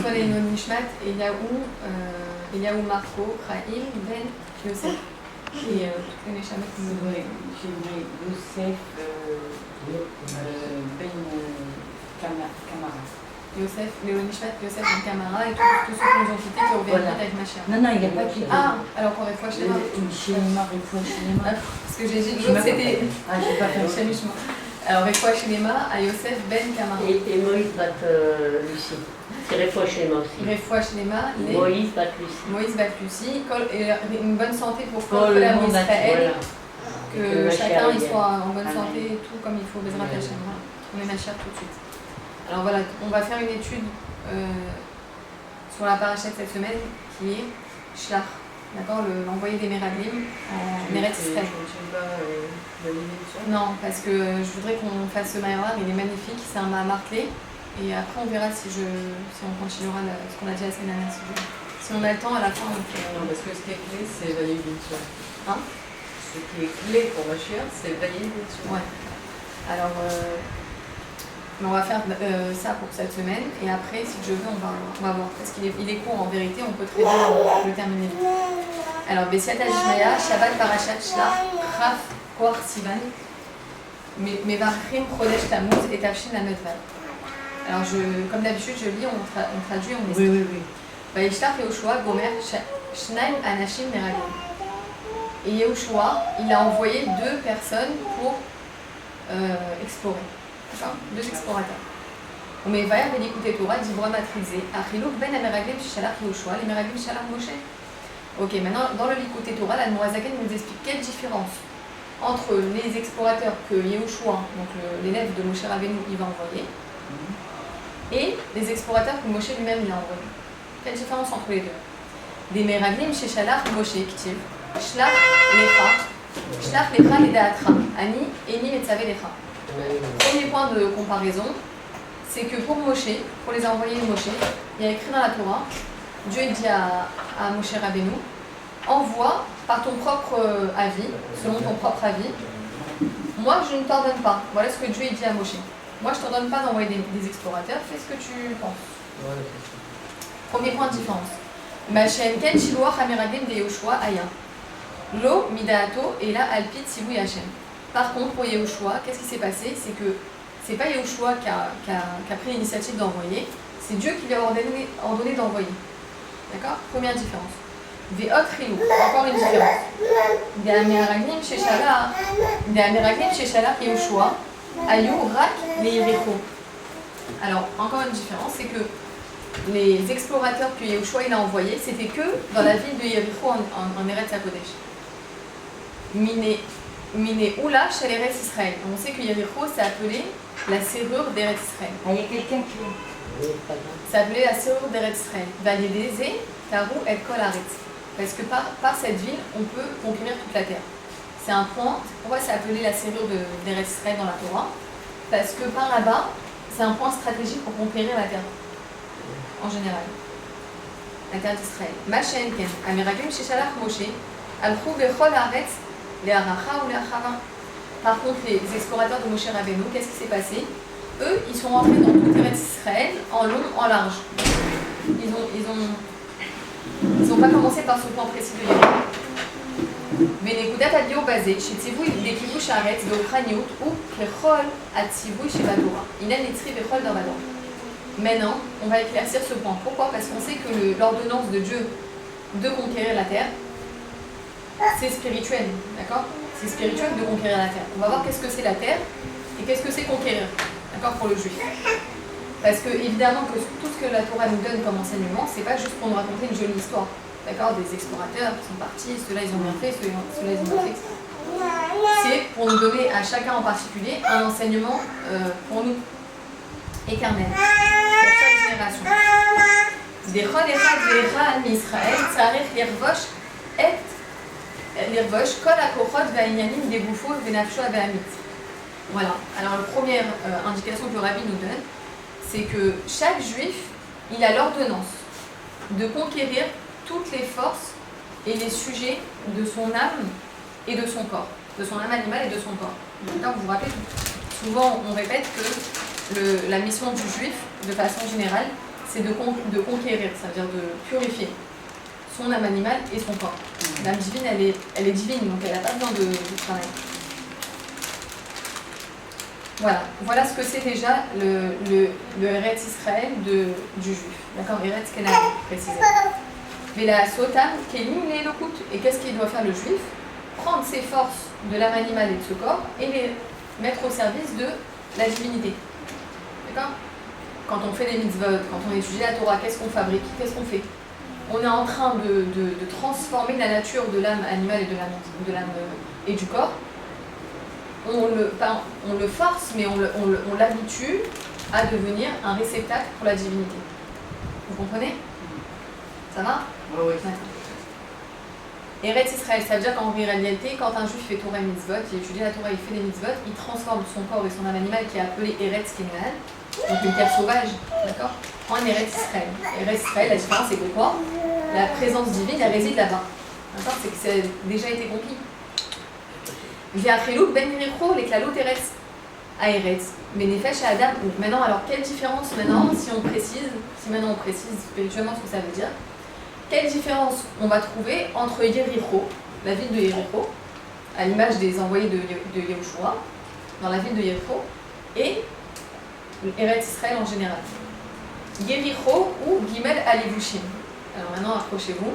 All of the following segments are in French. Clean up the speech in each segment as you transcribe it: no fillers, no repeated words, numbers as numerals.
Kol Einon Nishmat Eliaou Marco Chaim Ben Yosef. Et toutes les Neshamot qui nous donnent. J'aimerais Yosef Ben Camara. Yosef, Léon Nishmat, Yosef Ben Camara et tous ceux qui nous ont quittés qui ont vécu avec ma chère. Non, il n'y a pas quitté. Ah, alors pour les fois chez moi. Parce que j'ai dit l'autre c'était. Ah, j'ai pas fait Chamichma. Alors avec quoi chez Lema à Yosef Ben Camara. Et Moïse bat Lucie. C'est Réfoua chez Lema aussi. Réfoua chez Lema. Moïse bat Lucie. Moïse bat Lucie. Et une bonne santé pour Kol Israël. Que chacun il soit en bonne santé et tout comme il faut. Bezrat Hashem. On est ma chère tout de suite. Alors voilà, on va faire une étude sur la paracha de cette semaine qui est Shlach, d'accord, l'envoyé des Meraglim en Eretz Israël. Non, parce que je voudrais qu'on fasse ce Maïrar, il est magnifique, c'est un Mahamar clé, et après on verra si on continuera ce qu'on a dit la semaine dernière. Si on a le temps, à la fin on fait... Non, parce que ce qui est clé, c'est Vaïe Bintou. Hein? Ce qui est clé pour ma chère, c'est Vaïe Bintou. Ouais. Alors... Mais on va faire ça pour cette semaine et après, si Dieu veut, on va voir. Parce qu'il est court en vérité, on peut très bien le terminer vite. Alors, Bessiat Ajmaya, Shabbat Parashat Shlach, Raf, Koar Sivan, Mevarchim Chodesh Tammuz et Tafshin Amedvad. Alors, comme d'habitude, je lis, on traduit, on explique. Oui. Vaïshlach Yehoshua, Gomer, Shnaim Anashim Meraglim. Et Yehoshua, il a envoyé 2 personnes pour explorer. Deux explorateurs. On met Vaïr ben écouter Torah, d'Ivra matrisé, Achilouk ben Ameraglim Shalach Yehoshua, les Meraglim Shalach Moshe. Ok, maintenant dans le Likuté Torah, la Nourazaken nous explique quelle différence entre les explorateurs que Yehoshua, donc l'élève de Moshe Rabbeinu, il va envoyer, et les explorateurs que Moshe lui-même il a envoyés. Quelle différence entre les deux? Des Meraglim chez Shalach Moshe Ktiv, Shlach Lecha Ledaatra, Ani Eni Metzavé Lecha. Premier point de comparaison, c'est que pour Moshe, pour les envoyer de Moshe, il y a écrit dans la Torah, Dieu dit à Moshe Rabbeinu, envoie par ton propre avis, selon ton propre avis, moi je ne t'ordonne pas. Voilà ce que Dieu dit à Moshe. Moi je ne t'ordonne pas d'envoyer des explorateurs, fais ce que tu penses. Premier point de différence. Machen ken shiluach hameraglim de Yehoshua aya. Lo midaato et la alpit sivui Hashem. Par contre, pour Yehoshua, qu'est-ce qui s'est passé? C'est que c'est pas Yehoshua qui a pris l'initiative d'envoyer, c'est Dieu qui lui a ordonné d'envoyer. D'accord? Première différence. Ve'ot chiluk, encore une différence. De'ameraglim sheshalach Yehoshua, ayu rak le'Yericho. Alors, encore une différence, c'est que les explorateurs que Yehoshua il a envoyés, c'était que dans la ville de Yericho en Eretz HaKodesh. Miné Oula chez l'Eretz Israël. On sait que Yericho c'est appelé la serrure d'Eretz Israël. Ah, il y a quelqu'un qui... C'est appelé la serrure d'Eretz Israël. Validézé, Tarou et Kol Haaretz. Parce que par cette ville, on peut conquérir toute la terre. C'est un point. Pourquoi c'est appelé la serrure d'Eretz Israël dans la Torah? Parce que par là-bas, c'est un point stratégique pour conquérir la terre. En général. La terre d'Israël. Machen ken, Ameraglim Sheshalach Moshe, Alchou Bechol Haaretz. Les Aracha ou les Achava. Par contre, les explorateurs de Moshe Rabbeinu, qu'est-ce qui s'est passé? Eux, ils sont rentrés dans toute Eretz Israël, en long, en large. Ils ont pas commencé par ce point précis de Yericho. Venekudat adio basé, chez Tzivou, les Kibush Haaretz, de Ukrainiot, ou Kechol à Tzivou chez Badora. Inan Etzri Bechol dans Badora. Maintenant, on va éclaircir ce point. Pourquoi? Parce qu'on sait que l'ordonnance de Dieu de conquérir la terre, c'est spirituel, d'accord? C'est spirituel de conquérir la terre. On va voir qu'est-ce que c'est la terre et qu'est-ce que c'est conquérir, d'accord, pour le juif. Parce que, évidemment, que tout ce que la Torah nous donne comme enseignement, c'est pas juste pour nous raconter une jolie histoire, d'accord? Des explorateurs qui sont partis, ceux-là ils ont bien fait, ceux-là ils ont bien fait. C'est pour nous donner à chacun en particulier un enseignement pour nous, éternel, pour chaque génération. Dechol echad ve'echad mi'Israël tzarech lirvosh et L'irvosh, kol akochot ve'inyanim degufo ve'nafsho ve'amit. Voilà. Alors la première indication que le Rabbi nous donne, c'est que chaque juif, il a l'ordonnance de conquérir toutes les forces et les sujets de son âme et de son corps, de son âme animale et de son corps. D'accord, vous vous rappelez, souvent on répète que la mission du juif, de façon générale, c'est de conquérir, ça veut dire de purifier son âme animale et son corps. L'âme divine, elle est divine, donc elle n'a pas besoin de travail. Voilà ce que c'est déjà le Eretz Israël du juif. D'accord, Eretz Canaan, précisément. Mais la Sotam, Kelim, l'Elokut. Et qu'est-ce qu'il doit faire le juif? Prendre ses forces de l'âme animale et de ce corps et les mettre au service de la divinité. D'accord? Quand on fait des mitzvot, quand on étudie la Torah, qu'est-ce qu'on fabrique? Qu'est-ce qu'on fait? On est en train de transformer la nature de l'âme animale et de l'âme et du corps. On le force, mais on l'habitue à devenir un réceptacle pour la divinité. Vous comprenez? Ça va? Oui. Eretz Israël, ça veut dire qu'en réalité, quand un juif fait Torah et mitzvot, il étudie la Torah, il fait des mitzvot, il transforme son corps et son âme animale qui est appelé Eretz Canaan, donc une terre sauvage, d'accord, en Eretz Israël. Eretz Israël, la différence c'est que quoi? La présence divine, elle réside là-bas. D'accord? C'est que ça a déjà été conquis. Viacheluk ben Yericho, les klalut Eretz à Eretz. Benefesh à Adam. Maintenant, alors quelle différence maintenant, si maintenant on précise spirituellement ce que ça veut dire? Quelle différence on va trouver entre Yericho, la ville de Yericho, à l'image des envoyés de Yehoshua, dans la ville de Yericho, et Eretz Israël en général? Yericho ou Gimel Alevushim. Alors maintenant, approchez-vous.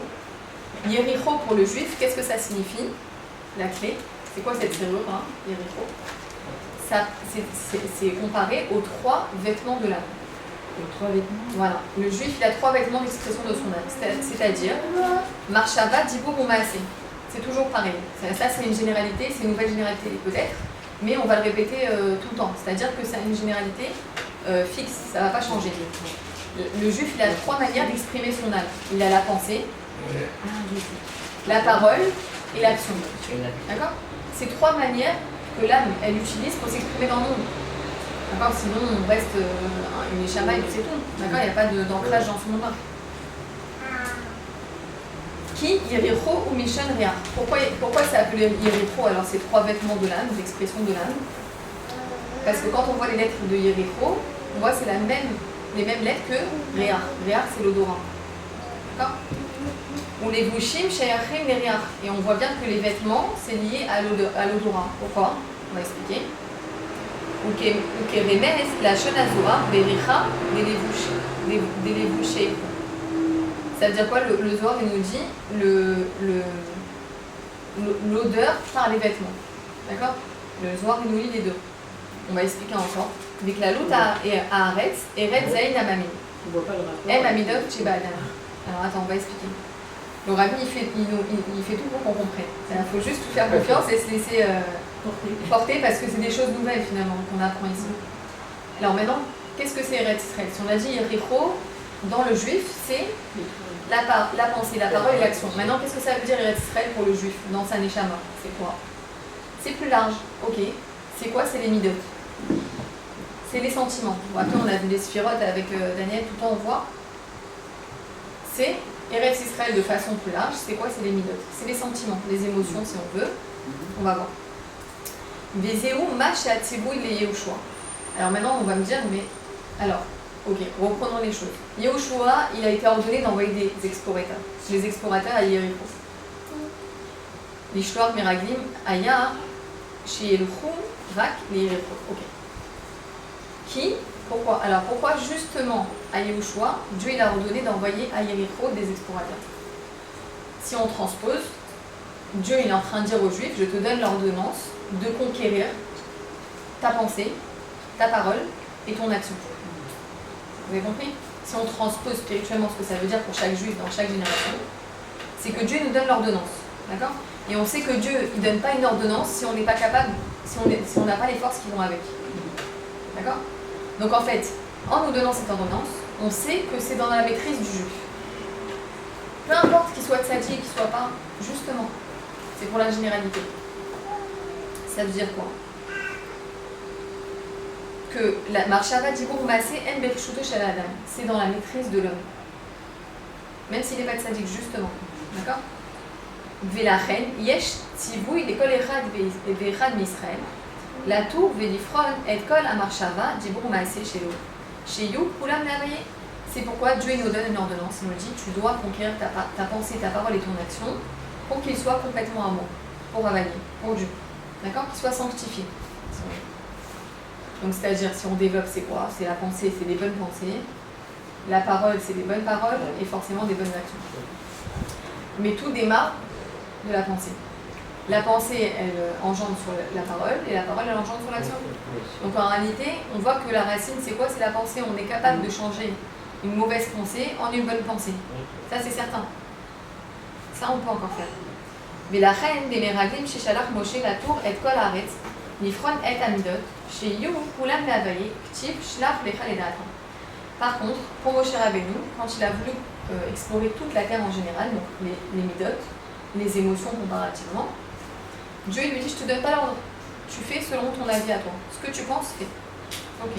Yericho pour le juif, qu'est-ce que ça signifie? La clé. C'est quoi cette serrure, hein, Yericho? C'est comparé aux 3 vêtements de l'âme. Les 3 vêtements. Voilà. Le juif, il a 3 vêtements d'expression de son âme. C'est-à-dire, Marshava, Dibur ou Maaseh. C'est toujours pareil. Ça, c'est une généralité, c'est une nouvelle généralité peut-être, mais on va le répéter tout le temps. C'est-à-dire que c'est une généralité fixe, ça ne va pas changer. Le juif, il a 3 manières d'exprimer son âme. Il a la pensée, la parole et l'action. D'accord? Ces 3 manières que l'âme, elle utilise pour s'exprimer dans le monde. D'accord? Sinon, on reste une échama et puis c'est tout. D'accord? Il n'y a pas d'ancrage dans ce monde-là. Qui? Yericho ou Mishon Rea. Pourquoi c'est appelé Yericho? Alors, c'est 3 vêtements de l'âme, l'expression de l'âme. Parce que quand on voit les lettres de Yericho, on voit que c'est les mêmes lettres que Rea. Rea, c'est l'odorat. D'accord? Ou les Vushim, Shayachim, les Rea. Et on voit bien que les vêtements, c'est lié à l'odorat. Pourquoi? On va expliquer. Ou Keremes, la Shonazora, Bericha, des Levushé. Ça veut dire quoi? Le Zohar, il nous dit l'odeur par les vêtements. D'accord? Le Zohar, il nous lit les deux. On va expliquer encore. Dès que la louta à Aretz, Eretz Zaïn Amami. Tu vois pas le rapport. Em Amidov Cheba Adam. Alors attends, on va expliquer. Le Rabbi, il fait tout pour qu'on comprenne. Il faut juste faire confiance et se laisser porter parce que c'est des choses nouvelles finalement qu'on apprend ici. Alors maintenant, qu'est-ce que c'est Eretz Israël? Si on a dit Yericho, dans le juif, c'est la pensée, la parole et l'action. Maintenant, qu'est-ce que ça veut dire Eretz Israël pour le juif dans sa Neshama? C'est quoi? C'est plus large. Ok. C'est quoi? C'est les midot. C'est les sentiments. Bon, après, on a vu les sphirotes avec Daniel, tout le temps on voit. C'est Eretz Israël de façon plus large. C'est quoi? C'est les midot. C'est les sentiments, les émotions si on veut. On va voir. Vezeu mash atzibouy le Yehoshua. Alors maintenant, on va me dire, mais alors, ok, reprenons les choses. Yehoshua, il a été ordonné d'envoyer des explorateurs. Les explorateurs à Yericho. L'Ishloar Meraglim, Aya, chez Elchum, Rak, les Yericho. Ok. Qui? Pourquoi? Alors pourquoi justement à Yehoshua, Dieu il a ordonné d'envoyer à Yericho des explorateurs? Si on transpose, Dieu il est en train de dire aux Juifs, je te donne l'ordonnance de conquérir ta pensée, ta parole et ton action. Vous avez compris? Si on transpose spirituellement ce que ça veut dire pour chaque Juif dans chaque génération, c'est que Dieu nous donne l'ordonnance. D'accord? Et on sait que Dieu il ne donne pas une ordonnance si on n'est pas capable, si on n'a pas les forces qui vont avec. D'accord? Donc en fait, en nous donnant cette ordonnance, on sait que c'est dans la maîtrise du juif. Peu importe qu'il soit tzaddik, qu'il soit pas, justement, c'est pour la généralité. Ça veut dire quoi? Que la marshava dibur maaseh en bershuto shel adam, c'est dans la maîtrise de l'homme. Même s'il n'est pas tzaddik, justement. D'accord? Velachen, yesh tzivouy lekol echad ve'echad mi'Israël. La tour velifron et kol amarshava dibur maaseh shelo. Sheyu kulam navaye. C'est pourquoi Dieu il nous donne une ordonnance. Il nous dit tu dois conquérir ta pensée, ta parole et ton action pour qu'il soit complètement amour, pour avaler, pour Dieu. D'accord? Qu'il soit sanctifié. Donc c'est-à-dire si on développe c'est quoi? C'est la pensée, c'est des bonnes pensées. La parole, c'est des bonnes paroles et forcément des bonnes actions. Mais tout démarre de la pensée. La pensée, elle engendre sur la parole et la parole, elle engendre sur l'action. Donc en réalité, on voit que la racine, c'est quoi? C'est la pensée. On est capable de changer une mauvaise pensée en une bonne pensée. Ça, c'est certain. Ça, on peut encore faire. Mais la reine des Meraglim, chez Shalach Moshe, la tour et kol haaretz, nifron et amidot, chez Yu, kulam le'avaye, ktiv, shlach lecha ledata. Par contre, pour Moshe Rabbeinu, quand il a voulu explorer toute la terre en général, donc les midot, les émotions comparativement, Dieu lui dit, je te donne pas l'ordre. Tu fais selon ton avis à toi. Ce que tu penses, fais. Ok.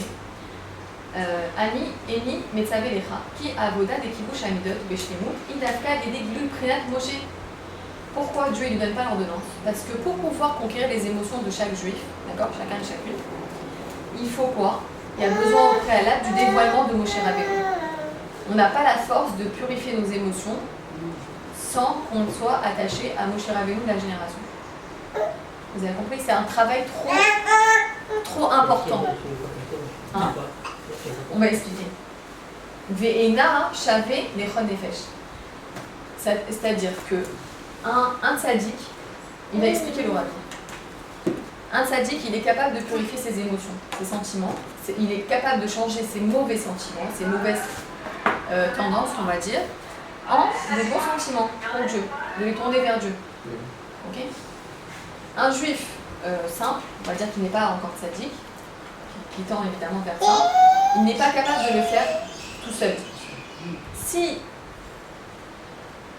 Ani, Eni, Metzavé Lecha, qui avoda des kibush amidot, beshlemut, idafka des glul prinat Moshe. Pourquoi Dieu ne lui donne pas l'ordonnance? Parce que pour pouvoir conquérir les émotions de chaque juif, d'accord, chacun et chacune, il faut quoi? Il y a besoin au préalable du dévoilement de Moshe Rabbeinu. On n'a pas la force de purifier nos émotions sans qu'on soit attaché à Moshe Rabbeinu de la génération. Vous avez compris? C'est un travail trop important. Hein? On va expliquer. Ve'ena shavé lechon nefesh. C'est-à-dire que un tzaddik, il va expliquer le rabbi. Un tzaddik, il est capable de purifier ses émotions, ses sentiments. Il est capable de changer ses mauvais sentiments, ses mauvaises tendances, on va dire, en des bons sentiments pour Dieu, de les tourner vers Dieu. Ok? Un juif simple, on va dire qu'il n'est pas encore tzaddik, qui tend évidemment vers ça, il n'est pas capable de le faire tout seul. Si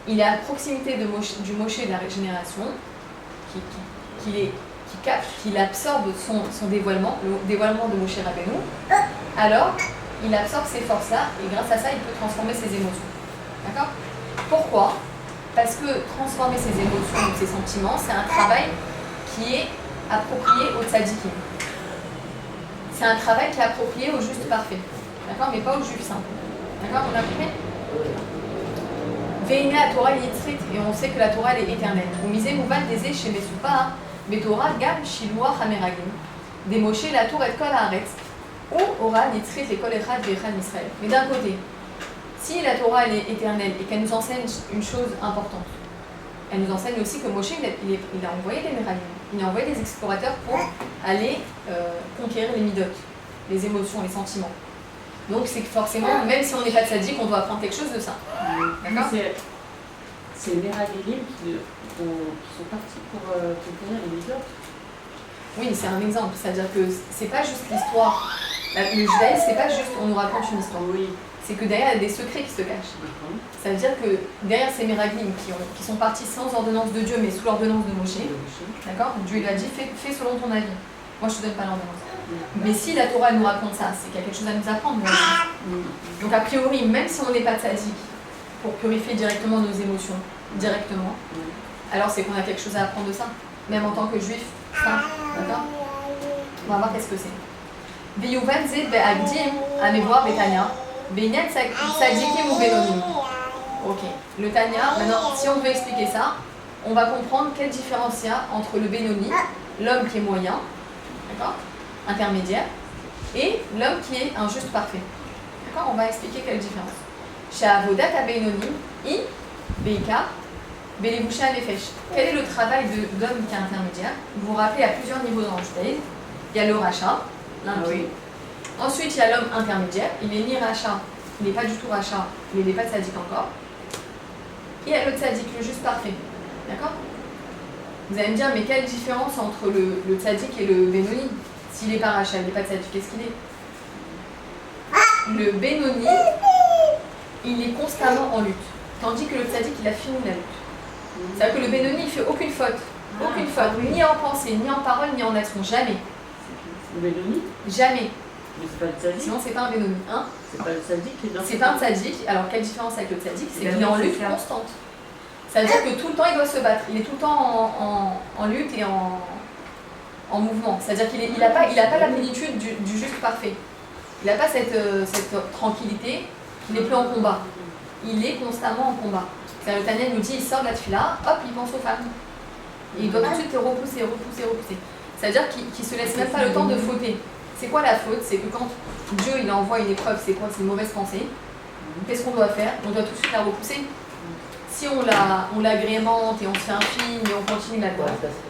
il est à proximité du Moshe de la régénération, qu'il absorbe son dévoilement, le dévoilement de Moshe Rabbeinu, alors il absorbe ces forces-là et grâce à ça, il peut transformer ses émotions. D'accord? Pourquoi? Parce que transformer ses émotions ou ses sentiments, c'est un travail qui est approprié au tzadikim. C'est un travail qui est approprié au juste parfait. D'accord? Mais pas au juif simple. D'accord? On a compris? Veine la Torah yitzrit, et on sait que la Torah elle est éternelle. Vous misez mouvan désé chez Mesupa, mais Torah gam shiloah hameragim. Des Moshe la tour et kol haaretz, ou ora yitzrit les kol echad ve'echad Israël. Mais d'un côté, si la Torah elle est éternelle et qu'elle nous enseigne une chose importante, elle nous enseigne aussi que Moshe il a envoyé des meragim, il a envoyé des explorateurs pour aller conquérir les midot, les émotions, les sentiments. Donc c'est que forcément, même si on n'est pas tzaddik, on doit apprendre quelque chose de ça. D'accord? C'est les Meraglim qui sont partis pour conquérir les midot. Oui, c'est un exemple. C'est-à-dire que c'est pas juste l'histoire. Le judaïsme, c'est pas juste on nous raconte une histoire. Oui. C'est que derrière, il y a des secrets qui se cachent. Ça veut dire que derrière ces Meraglim qui sont partis sans ordonnance de Dieu, mais sous l'ordonnance de Moshe, d'accord? Dieu lui a dit fais selon ton avis. Moi, je te donne pas l'ordonnance. Mais si la Torah nous raconte ça, c'est qu'il y a quelque chose à nous apprendre. Donc a priori, même si on n'est pas tzaddik, pour purifier directement nos émotions, directement, alors c'est qu'on a quelque chose à apprendre de ça, même en tant que juif. D'accord? On va voir qu'est-ce que c'est. Veyuvan ze be'agdim amevoar betania beinyan tzadikim ou benonim. Ok. Le Tanya, maintenant, si on veut expliquer ça, on va comprendre quelle différence il y a entre le Benoni, l'homme qui est moyen, d'accord, intermédiaire, et l'homme qui est un juste parfait. D'accord? On va expliquer quelle différence. Chez Avodat Benoni, I, Beika, Belebusha Nefesh. Quel est le travail d'homme qui est intermédiaire? Vous vous rappelez, à plusieurs niveaux dans le judaïsme. Il y a le rachat, l'impie. Ensuite, il y a l'homme intermédiaire. Il n'est ni rachat, il n'est pas du tout rachat, mais il n'est pas tzaddik encore. Et il y a le tzaddik, le juste parfait. D'accord? Vous allez me dire, mais quelle différence entre le tzaddik et le Benoni? S'il n'est pas rachat, il n'est pas tzaddik, qu'est-ce qu'il est? Le Benoni, il est constamment en lutte. Tandis que le tzaddik, il a fini la lutte. C'est-à-dire que le Benoni, il ne fait aucune faute. Aucune faute, ni en pensée, ni en parole, ni en action. Jamais. Le Benoni? Jamais. Mais c'est pas le tzaddik. Sinon, c'est pas un Benoni. Hein? C'est pas le tzaddik qui est dans. C'est pas un tzaddik. Alors, quelle différence avec le tzaddik? C'est qu'il est en lutte constante. Ça veut dire que tout le temps, il doit se battre. Il est tout le temps en lutte et en mouvement. C'est-à-dire qu'il n'a pas la plénitude du juste parfait. Il n'a pas cette tranquillité Il n'est plus en combat. Il est constamment en combat. C'est-à-dire, le Tanya nous dit, il sort de la tefila, hop, il pense aux femmes. Et il doit tout de suite repousser. C'est-à-dire qu'il ne se laisse même pas le temps de fauter. C'est quoi la faute? C'est que quand Dieu il envoie une épreuve, c'est quoi? C'est une mauvaise pensée. Qu'est-ce qu'on doit faire? On doit tout de suite la repousser. Si on l'agrémente et on se fait un film et on continue là-dedans,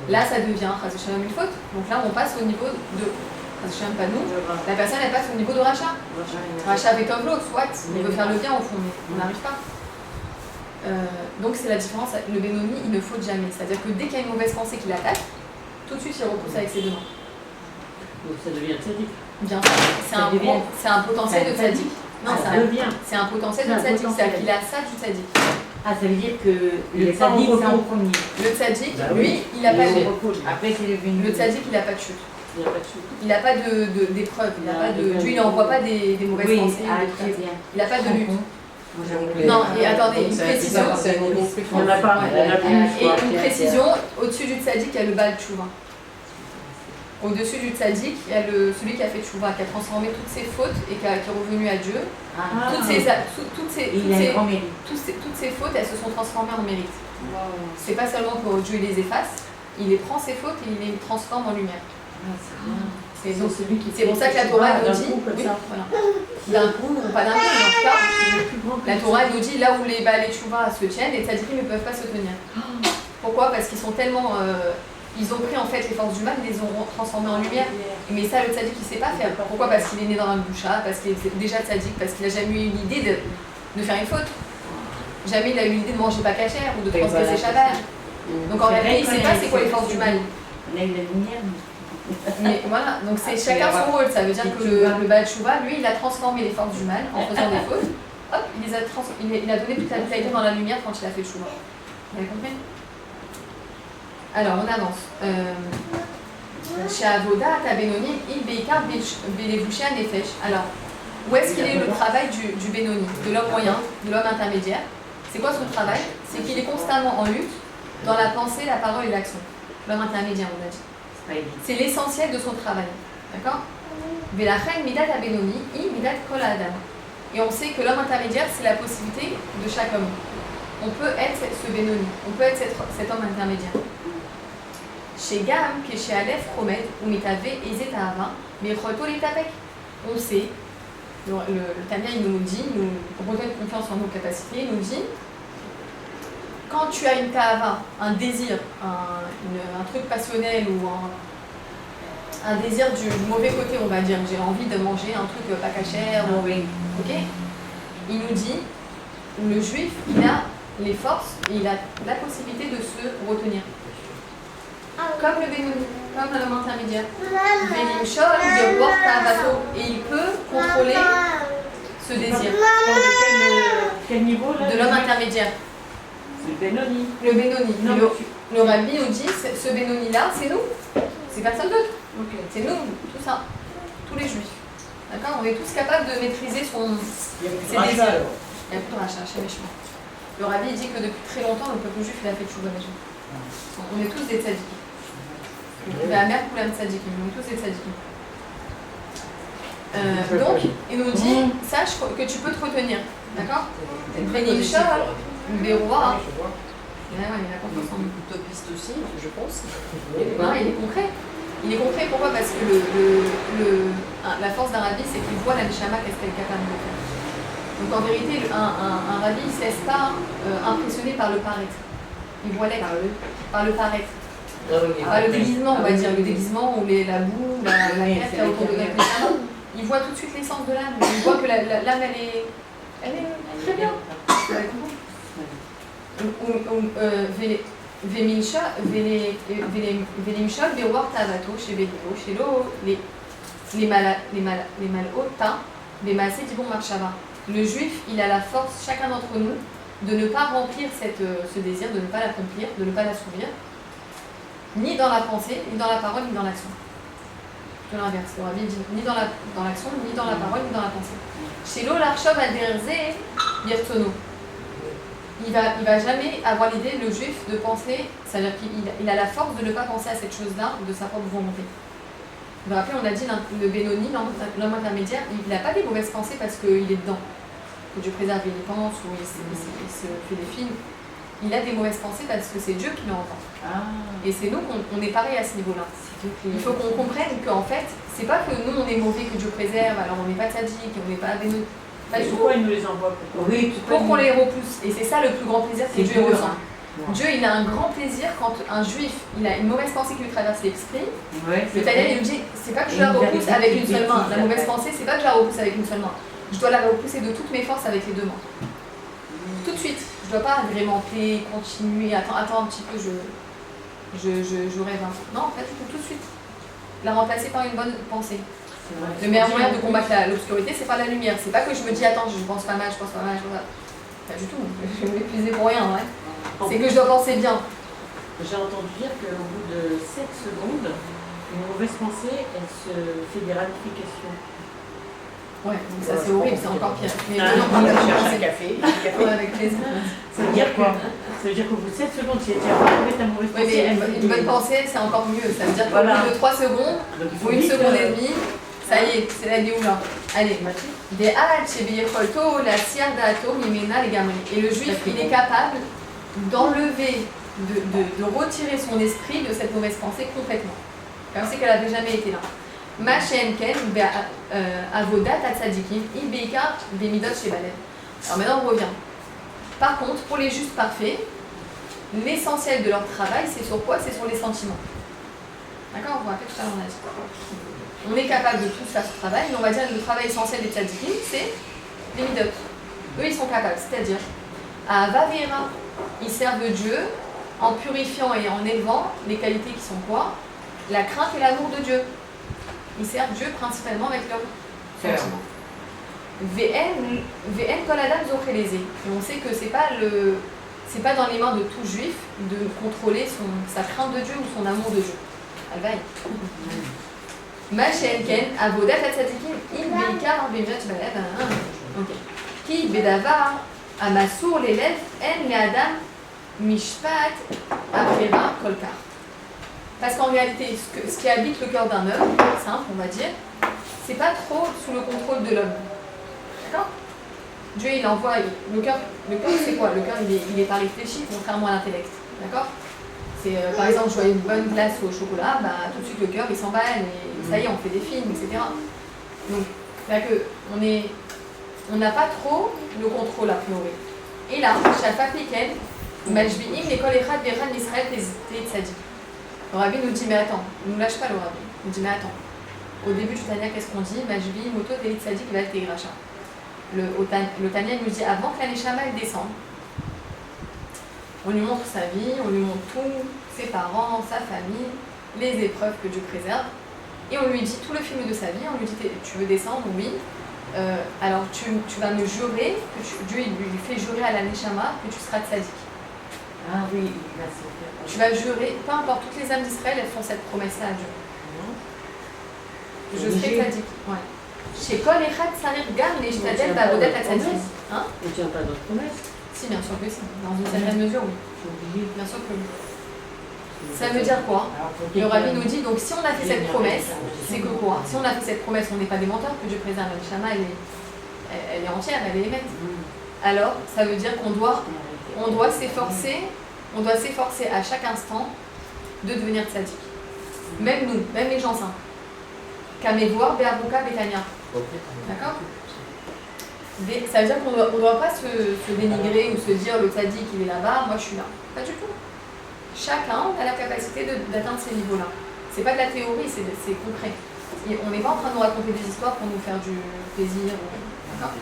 là ça devient une faute. Donc là on passe au niveau de, pas nous, la personne elle passe au niveau de rachat. Rachat avec un l'autre, soit il veut faire le bien au fond, mais on n'arrive pas. Donc c'est la différence, le Benoni il ne faute jamais. C'est-à-dire que dès qu'il y a une mauvaise pensée qui l'attaque, tout de suite il repousse avec ses deux mains. Donc ça devient tzaddik. Bien sûr, c'est un potentiel de tzaddik. Non, c'est un potentiel de tzaddik, c'est-à-dire qu'il a ça du tzaddik. Ah, ça veut dire que le tzaddik, c'est en premier. Le tzaddik, lui, il n'a pas de... Après, c'est le Benoni. Le tzaddik, il n'a pas de chute. Il n'y a pas de chute. Il n'a pas d'épreuve, Dieu, il n'envoie pas des mauvaises pensées. Il n'a pas de lutte. Non, et attendez, une précision. Il n'y en a pas, Et une précision, au-dessus du tzaddik, il y a le Baal Tchouva. Au-dessus du tzaddik, il y a celui qui a fait tchouva, qui a transformé toutes ses fautes et qui est revenu à Dieu. Toutes ces fautes, elles se sont transformées en mérite. C'est pas seulement que Dieu les efface, il les prend ses fautes et il les transforme en lumière. C'est pour ça que la Torah nous dit, d'un coup, pas d'un coup, mais en tout cas, la Torah nous dit là où les Baal et Tchouva se tiennent, les tzaddikim ne peuvent pas se tenir. Pourquoi? Parce qu'ils sont tellement... ils ont pris en fait les forces du mal, ils les ont transformées en lumière. Mais ça, le tzaddik, il ne sait pas faire. Pourquoi? Parce qu'il est né dans un boucha, parce qu'il est déjà tzaddik, parce qu'il n'a jamais eu l'idée de faire une faute. Jamais il a eu l'idée de manger pas cachère ou de transgresser Shabbat. Donc en réalité, il ne sait pas c'est quoi les forces du mal. On a eu la lumière. Mais voilà, donc c'est chacun son rôle. Ça veut dire que le Baal Tchouva, lui, il a transformé les forces du mal en faisant des fautes. Hop, il a donné toute la vitalité dans la lumière quand il a fait le Tchouva. Vous avez compris? Alors, on avance. Chez Avoda, Benoni, il Beikar Belevouché Nefesh. Alors, où est-ce qu'il est le travail du Benoni, de l'homme moyen, de l'homme intermédiaire? C'est quoi son travail? C'est qu'il est constamment en lutte dans la pensée, la parole et l'action. L'homme intermédiaire, on a dit. C'est l'essentiel de son travail. D'accord? Velachen Midat Benoni, I Midat Kol Adam. Et on sait que l'homme intermédiaire, c'est la possibilité de chaque homme. On peut être ce Benoni, on peut être cet homme intermédiaire. Chez Gam, qui est chez Aleph, Promet, ou Mitave, Ezet Ahava, mais Roto l'Etapek. On sait, le Tanya il nous dit, nous redonne confiance en nos capacités, il nous dit quand tu as une Tahava, un désir, un truc passionnel ou un désir du mauvais côté, on va dire, j'ai envie de manger un truc pas cachère, ok? Il nous dit, le juif, il a les forces et il a la possibilité de se retenir. Comme le Benoni, comme l'homme intermédiaire. Velimshol, de voir Tavato. Et il peut contrôler ce désir. Quel niveau là? De l'homme intermédiaire. C'est le Benoni. Le Benoni. Le Rabbi nous dit, ce Benoni-là, c'est nous. C'est personne d'autre. Okay. C'est nous, tout ça. Tous les juifs. D'accord? On est tous capables de maîtriser ses désirs. Il n'y a plus de rachat chez les chemins. Le Rabbi dit que depuis très longtemps, le peuple juif il a fait tchouva déjà. On est tous des tzadikim. La mère Koulam tzadikim, on est tous des tzadikim. Donc, il nous dit, sache que tu peux te retenir. D'accord? Benimcha, le roi. Il a confiance en nous. Utopiste aussi, je pense. Non, il est concret. Il est concret, pourquoi? Parce que la force d'un rabbi, c'est qu'il voit la neshama, qu'est-ce qu'elle est capable de faire. Donc en vérité, un rabbi ne se laisse pas impressionner par le paraître. Il voit l'être, par le paraître. Pas le déguisement, on va dire, le déguisement ou la boue, la terre qu'il y a autour de notre neshama. Il voit tout de suite l'essence de l'âme. Il voit que l'âme, elle est très bien. Vous avez compris? Velimshol, Bewar Tavato, chez Bélibo, chez l'eau, les malota, les massés d'Ibon Marshava. Le juif, il a la force, chacun d'entre nous, de ne pas remplir ce désir, de ne pas l'accomplir, de ne pas l'assouvir, ni dans la pensée, ni dans la parole, ni dans l'action. De l'inverse, le Rabbi dit ni dans l'action, ni dans la parole, ni dans la pensée. Chez l'eau, l'Archov Aderze, Birtono. Il va jamais avoir l'idée, le juif, de penser, c'est-à-dire qu'il a la force de ne pas penser à cette chose-là de sa propre volonté. Vous vous rappelez, on a dit le Benoni, l'homme intermédiaire, il n'a pas des mauvaises pensées parce qu'il est dedans. que Dieu préserve, il y pense, ou il se fait des films, il a des mauvaises pensées parce que c'est Dieu qui l'envoie. Et c'est nous qu'on est pareil à ce niveau-là. Il faut qu'on comprenne qu'en fait, c'est pas que nous on est mauvais, que Dieu préserve, alors on n'est pas tzaddik, on n'est pas béni. Pourquoi il nous les envoie? Pour qu'on les repousse. Et c'est ça le plus grand plaisir que Dieu ressent. Dieu, il a un grand plaisir quand un juif, il a une mauvaise pensée qui lui traverse l'esprit. Le Tanya, il nous dit, c'est pas que je la repousse avec une seule main. La mauvaise pensée, c'est pas que je la repousse avec une seule main. Je dois la repousser de toutes mes forces avec les deux mains. Tout de suite. Je ne dois pas agrémenter, continuer, attends un petit peu, je rêve un peu. Non, en fait, il faut tout de suite la remplacer par une bonne pensée. Le meilleur moyen de combattre l'obscurité, c'est par la lumière. C'est pas que je me dis, attends, je pense pas mal, Pas du tout, je vais m'épuiser pour rien. Ouais. C'est que je dois penser bien. J'ai entendu dire qu'au bout de 7 secondes, une mauvaise pensée, elle se fait des ramifications. Ouais, donc ça c'est horrible, c'est encore pire. Mais on va chercher un café. Avec plaisir. Ça veut dire quoi? Ça veut dire qu'au bout de 7 secondes, si tu as retrouvé ta mauvaise Oui, pensée, mais une bonne pensée, c'est encore mieux. Ça veut dire qu'au bout de 3 secondes, ou 1 seconde et demie, ça y est, c'est la Géoula. Allez. Et le juif, il est capable d'enlever, de retirer son esprit de cette mauvaise pensée complètement. Comme c'est qu'elle n'avait jamais été là. Alors maintenant on revient. Par contre, pour les justes parfaits, l'essentiel de leur travail, c'est sur quoi? C'est sur les sentiments. D'accord? On va rappeler tout à l'heure, on a dit. On est capable de tout faire ce travail, mais on va dire que le travail essentiel des tzadikim, c'est les midot. Eux, ils sont capables, c'est-à-dire, à Vavera, ils servent Dieu en purifiant et en élevant les qualités qui sont quoi? La crainte et l'amour de Dieu. Ils servent Dieu principalement avec leurs sentiments. V'en kol adam zocheleze. Et on sait que c'est pas dans les mains de tout juif de contrôler sa crainte de Dieu ou son amour de Dieu. Alvaï. Ma shenken avodat atzadikim im beikar bimjat balad. Ok. Ki bedavar amasur l'élève en le'adam mishpat afera kolkar. Parce qu'en réalité, ce qui habite le cœur d'un homme, simple, on va dire, c'est pas trop sous le contrôle de l'homme. D'accord? Dieu, il envoie. Le cœur c'est quoi? Le cœur, il est pas réfléchi, contrairement à l'intellect. D'accord? C'est, par exemple, je vois une bonne glace au chocolat, bah, tout de suite le cœur, il s'emballe, et ça y est, on fait des films, etc. Donc, là que on n'a pas trop le contrôle, a priori. Et là, Shafa Piken, Majbi'im, l'école Echad, Veran, Israël, Tzadik. Le rabbi nous dit, mais attends, ne nous lâche pas le rabbi. Il nous dit, mais attends. Au début du Tanya, qu'est-ce qu'on dit? Majbi, Moto, Telit Tzadik, Val Tegracha. Le Tanya nous dit, avant que la Neshama elle descende, on lui montre sa vie, on lui montre tout, ses parents, sa famille, les épreuves que Dieu préserve. Et on lui dit tout le film de sa vie, on lui dit, tu veux descendre? Oui. Alors tu vas me jurer, Dieu il lui fait jurer à la Neshama que tu seras tzadik. Ah oui, il va se faire. Tu vas jurer, peu importe, toutes les âmes d'Israël, elles font cette promesse-là à Dieu. Je serai tzadik. Ouais. Chez Kol Echad Sarir Gam Neshtadel Bavodat Atzadik. Hein? On ne tient pas d'autres promesses. Si, bien sûr que si. Dans une certaine mesure, oui. Bien sûr que oui. Ça veut dire quoi? Le rabbi nous dit, donc si on a fait cette promesse, c'est que quoi? Si on a fait cette promesse, on n'est pas des menteurs, que Dieu préserve. La Neshama, elle est entière, elle est émette. Alors, ça veut dire qu'on doit s'efforcer à chaque instant de devenir tzaddik. Même nous, même les gens saints. Kamevoir, Be'avuka, Betania. D'accord? Ça veut dire qu'on ne doit pas se dénigrer ou se dire le tzaddik il est là-bas, moi je suis là. Pas du tout. Chacun a la capacité d'atteindre ces niveaux-là. C'est pas de la théorie, c'est concret. Et on n'est pas en train de nous raconter des histoires pour nous faire du plaisir. D'accord?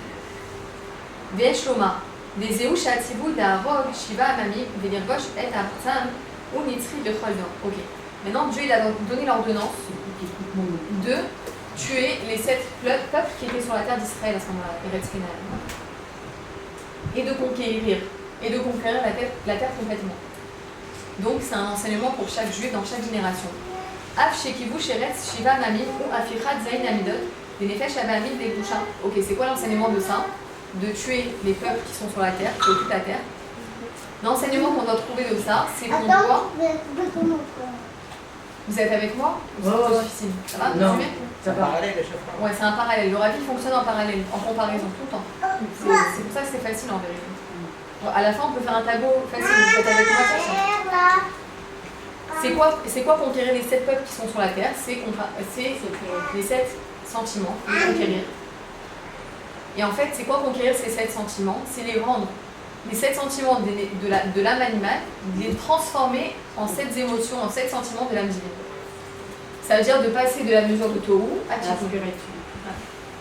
Ve'eshloma. Des Zéouch Atzibou d'Arog, Shiva, Amami, Velirgosh, Et Artzam, ou Nitzri de Choldan. Ok. Maintenant, Dieu il a donné l'ordonnance de tuer les 7 peuples qui étaient sur la terre d'Israël à ce moment-là, Eretz Kenan. Et de conquérir la terre complètement. Donc, c'est un enseignement pour chaque juif dans chaque génération. Af Shekivu Sheretz, Shiva, Amami, ou Afichat, Zayn, Amidot, des Nefesh, Abamid, des Boucha. Ok, c'est quoi l'enseignement de ça? De tuer les peuples qui sont sur la terre, qui occupent la terre. L'enseignement qu'on doit trouver de ça, c'est qu'on doit... Vous êtes avec moi? Ouais, C'est ouais. difficile. Ça va? Non. Résumé? Ça va. parallèle à chaque fois. Ouais, c'est un parallèle. Le ravi fonctionne en parallèle, en comparaison, tout le temps. C'est pour ça que c'est facile en vérité. Bon, à la fin, on peut faire un tableau facile. Vous êtes avec moi, ça change. C'est quoi conquérir les 7 peuples qui sont sur la terre? C'est les 7 sentiments, les conquérir. Et en fait, c'est quoi conquérir ces 7 sentiments? C'est les rendre, les 7 sentiments de l'âme animale, les transformer en 7 émotions, en 7 sentiments de l'âme divine. Ça veut dire de passer de la mesure de Tohu à Tikkun.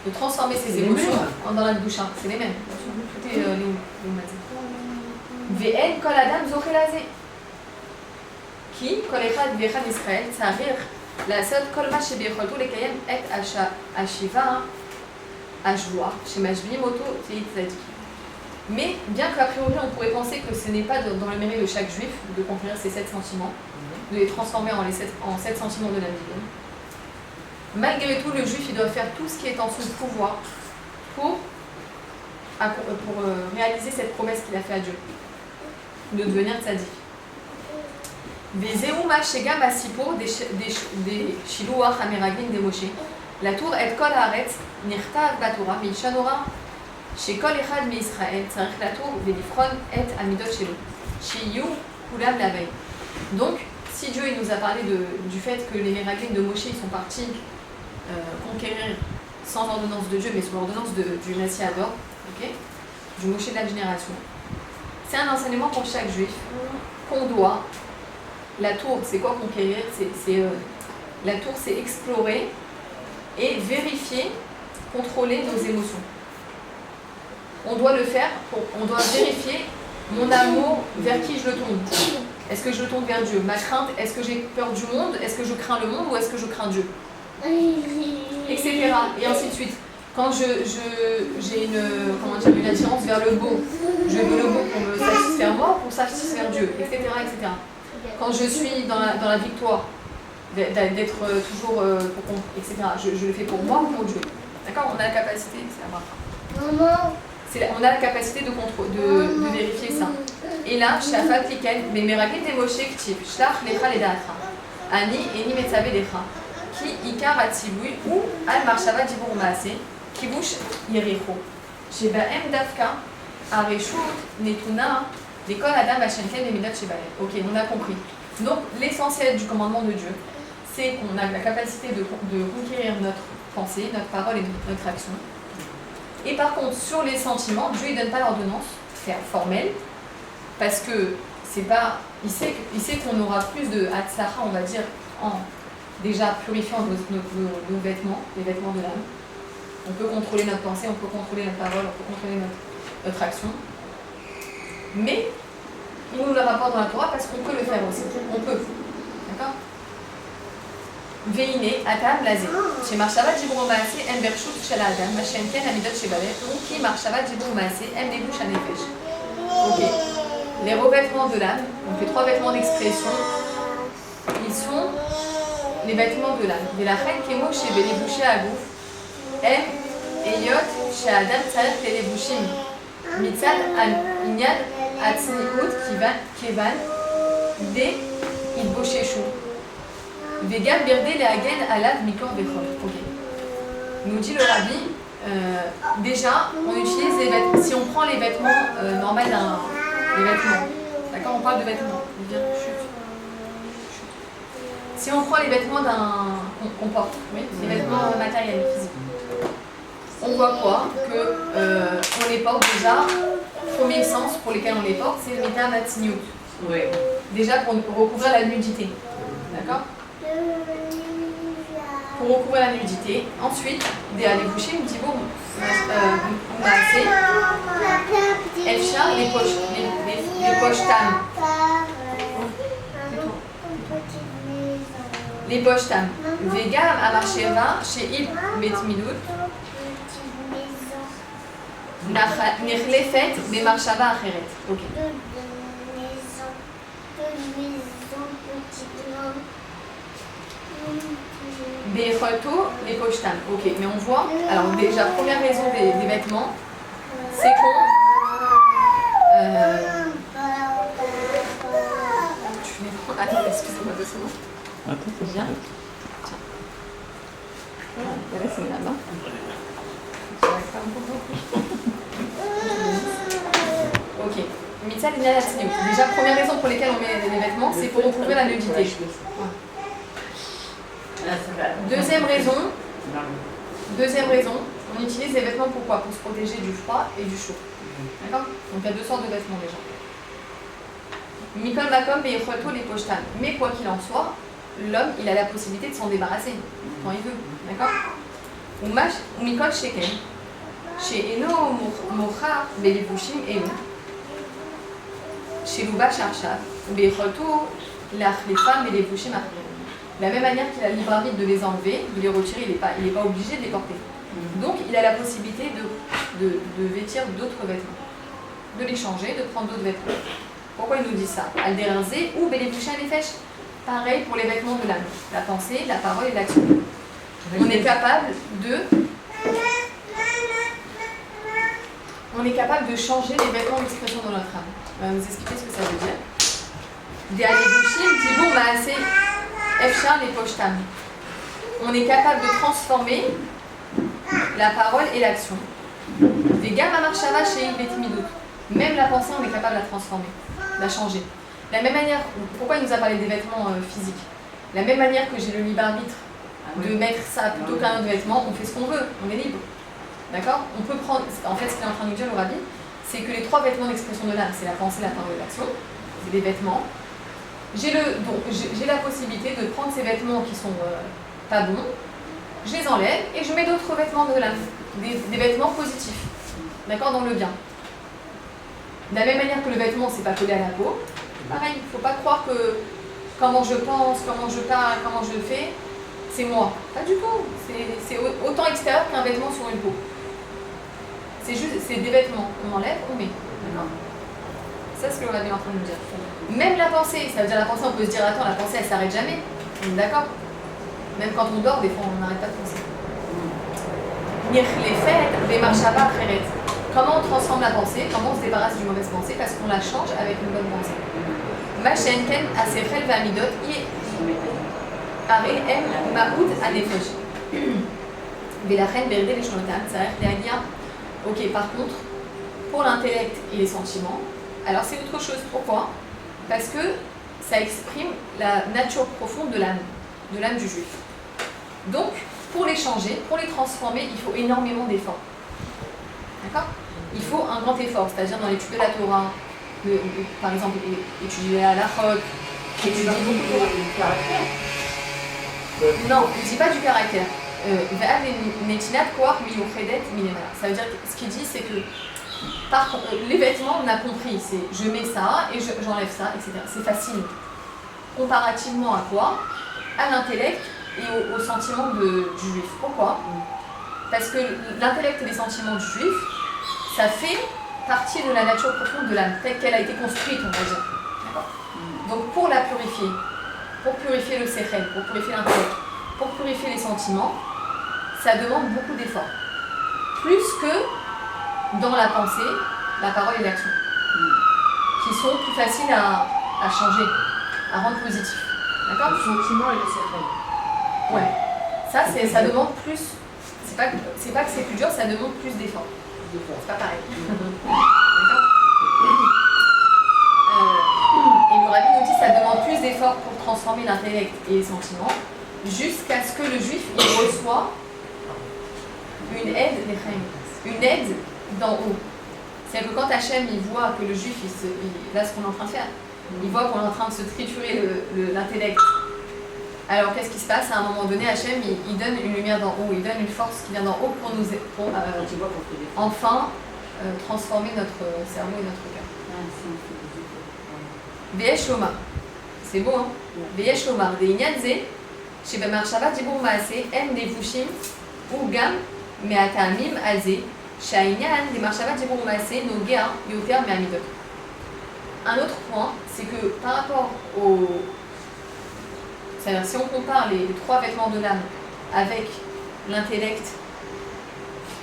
De transformer ces émotions dans la douche. C'est les mêmes. Tout est Ve'en kol adam zoché lazé. Ki kol echad ve'echad Israël tzarir לעשות כל מה שביכולתו לקיים את השיבה השבועה שמשביעים אותו תהי צדיקים. Mais bien qu'a priori on pourrait penser que ce n'est pas dans le mérite de chaque juif de conquérir ces 7 sentiments, de les transformer en 7 sentiments de la divine. Malgré tout, le juif il doit faire tout ce qui est en son pouvoir pour réaliser cette promesse qu'il a fait à Dieu, de devenir tzaddik. וזהו מה שגם הסיפור דשילוח המרגלים דמשה. לתור את כל הארץ נכתב בתורה מלשון הוראה שכל אחד מישראל צריך לתור ולבחון את המידות שלו, שיהיו כולם להווי. Donc, si Dieu il nous a parlé du fait que les Meraglim de Moshe ils sont partis conquérir sans ordonnance de Dieu, mais sous l'ordonnance du Nassi Ador, okay, du Moshe de la génération, c'est un enseignement pour chaque juif qu'on doit. La tour, c'est quoi conquérir? La tour, c'est explorer et vérifier, contrôler nos émotions. On doit le faire, on doit vérifier mon amour, vers qui je le tourne. Est-ce que je le tourne vers Dieu? Ma crainte, est-ce que j'ai peur du monde? Est-ce que je crains le monde ou est-ce que je crains Dieu? Etc. Et ainsi de suite. Quand j'ai une attirance vers le beau, je veux le beau pour me satisfaire moi ou pour satisfaire Dieu, etc. etc. Quand je suis dans la victoire, d'être toujours, etc., je le fais pour moi ou pour Dieu. D'accord? On a la capacité, on a la capacité de vérifier ça. Et là, Shafat Liken, mais Meraglim de Moshe Ktiv, Shlach Lecha Ledatra, Ani Eni Metzabe Lecha, Ki Ikar Atzibui, ou Al Marshava Dibur Maase, Kibush Yericho, Shebaem Dafka, Areshut Netuna, l'école Adam Hachenken et Midat Shebaem. Ok, on a compris. Donc, l'essentiel du commandement de Dieu, c'est qu'on a la capacité de conquérir notre pensée, notre parole et notre action. Et par contre, sur les sentiments, Dieu ne donne pas l'ordonnance formelle, parce que c'est pas, il sait qu'on aura plus de Hatzlacha, on va dire, en déjà purifiant nos vêtements, les vêtements de l'âme. On peut contrôler notre pensée, on peut contrôler notre parole, on peut contrôler notre action. Mais il nous le rapporte dans la Torah parce qu'on peut le faire aussi. On peut. D'accord? Veine, Atam, Lazé. Chez Marshava Dibur Maase, En Bershut Shel Adam, Mashem Ken Amidot Shebale, ou Ki Marshava Dibur Maase, En Debush Hanefesh. Ok. Les revêtements de l'âme, donc les 3 vêtements d'expression, ils sont les vêtements de l'âme. Velachen Kemo Shebele Bouché Agouf, Em Eyot Chez Adam Tzarech Telebushim. Mitzad Inyad Atzniut Kivan De Idbosheshu. Vegan Birde Lehagen Alav Mikor Bechol. Ok. Nous dit le Rabbi, déjà, on utilise les vêtements. Si on prend les vêtements normaux les vêtements, d'accord, on parle de vêtements. Si on prend les vêtements qu'on porte, oui, les vêtements matériels, physiques, on voit quoi? Que on les porte déjà. Premier sens pour lesquels on les porte, c'est le mitam atzniut. Oui. Déjà pour recouvrir la nudité. D'accord? Pour recouvrir la nudité. Ensuite, des alébouchim, dibur maasé, elcha, les poches tam. Les poches tam. Vegam amarsheva, she'ib metmidut. Nechlefet bemarshava acheret. Ok. Becholto, les poches tam. Ok, mais on voit. Alors déjà, première raison des vêtements, c'est qu'on. Attends, excusez-moi 2 secondes. C'est bien. Voilà, c'est là main. Ok. Mitzal Minalatinu. Déjà, première raison pour laquelle on met les vêtements, c'est pour recouvrir la nudité. Deuxième raison, on utilise les vêtements pour quoi? Pour se protéger du froid et du chaud. D'accord? Donc il y a deux sortes de vêtements déjà. Mikol Makom Beirchoto les Pochtan. Mais quoi qu'il en soit, l'homme, il a la possibilité de s'en débarrasser quand il veut. D'accord? Ou Mikol Sheken. Chez Eno Mocha Belibushim Enu. Chez Luba Charchav. Beirchoto les femmes Belibushim Achrim. De la même manière qu'il a le libre arbitre de les enlever, de les retirer, il n'est pas obligé de les porter. Donc il a la possibilité de vêtir d'autres vêtements, de les changer, de prendre d'autres vêtements. Pourquoi il nous dit ça? Aldérinzé ou Béléboucha les fèches. Pareil pour les vêtements de l'âme, la pensée, la parole et l'action. On est capable de changer les vêtements d'expression de notre âme. On va vous expliquer ce que ça veut dire. Des Alébouchim, Tibou, Maasé, Efchar, les Pochtam. On est capable de transformer la parole et l'action. Des gamma marchava chez Betimidou. Même la pensée, on est capable de la transformer, de la changer. De la même manière, pourquoi il nous a parlé des vêtements physiques? De la même manière que j'ai le libre arbitre de mettre ça plutôt qu'un autre vêtement, on fait ce qu'on veut, on est libre. D'accord? On peut prendre. En fait, ce qu'il est en train de nous dire, le rabbi, c'est que les trois vêtements d'expression de l'âme, c'est la pensée, la parole et l'action. C'est des vêtements. J'ai la possibilité de prendre ces vêtements qui sont pas bons, je les enlève et je mets d'autres vêtements de l'âme, des vêtements positifs, d'accord, dans le bien. De la même manière que le vêtement, c'est pas collé à la peau, pareil, il ne faut pas croire que comment je pense, comment je parle, comment je fais, c'est moi. Pas du tout, c'est autant extérieur qu'un vêtement sur une peau. C'est des vêtements, on enlève, on met, d'accord. C'est ce que le rabbi est en train de nous dire. Même la pensée, ça veut dire la pensée, on peut se dire, attends, la pensée, elle s'arrête jamais. On est d'accord? Même quand on dort, des fois, on n'arrête pas de penser. Comment on transforme la pensée? Comment on se débarrasse d'une mauvaise pensée? Parce qu'on la change avec une bonne pensée. Ok, par contre, pour l'intellect et les sentiments, alors c'est autre chose. Pourquoi? Parce que ça exprime la nature profonde de l'âme du juif. Donc, pour les changer, pour les transformer, il faut énormément d'efforts. D'accord? Il faut un grand effort, c'est-à-dire dans l'étude de la Torah, par exemple, étudier la halachot, étudier beaucoup de caractère. Non, je ne dis pas du caractère. Ça veut dire que ce qu'il dit, c'est que les vêtements, on a compris, c'est je mets ça et j'enlève ça, etc. C'est facile. Comparativement à quoi? À l'intellect et aux sentiments du juif. Pourquoi? Parce que l'intellect et les sentiments du juif, ça fait partie de la nature profonde de l'âme, telle qu'elle a été construite, on va dire. Donc pour la purifier, pour purifier le sechel, pour purifier l'intellect, pour purifier les sentiments, ça demande beaucoup d'efforts. Plus que dans la pensée, la parole et l'action, qui sont plus faciles à changer, à rendre positifs. D'accord? Le sentiment et le sechel. Ouais. Ça demande plus. C'est pas que c'est plus dur, ça demande plus d'efforts. C'est pas pareil. D'accord? Et le rabbi nous dit que ça demande plus d'efforts pour transformer l'intellect et les sentiments, jusqu'à ce que le juif il reçoit une aide d'en haut. C'est-à-dire que quand Hachem il voit que le juif, là ce qu'on est en train de faire, il voit qu'on est en train de se triturer l'intellect. Alors qu'est-ce qui se passe? À un moment donné, Hachem il donne une lumière d'en haut, il donne une force qui vient d'en haut pour enfin transformer notre cerveau et notre cœur. Veyesh Lomar, c'est beau hein? Veyesh Lomar, de Inyanze, chez Bemarshava Dibur Maase, En Devushim, ou Gam, Meatamim Alze, Shainyan, de Marshava Dibur Maase, Nogea, Yoter, Meamidot. Un autre point, c'est que par rapport c'est-à-dire si on compare les trois vêtements de l'âme avec l'intellect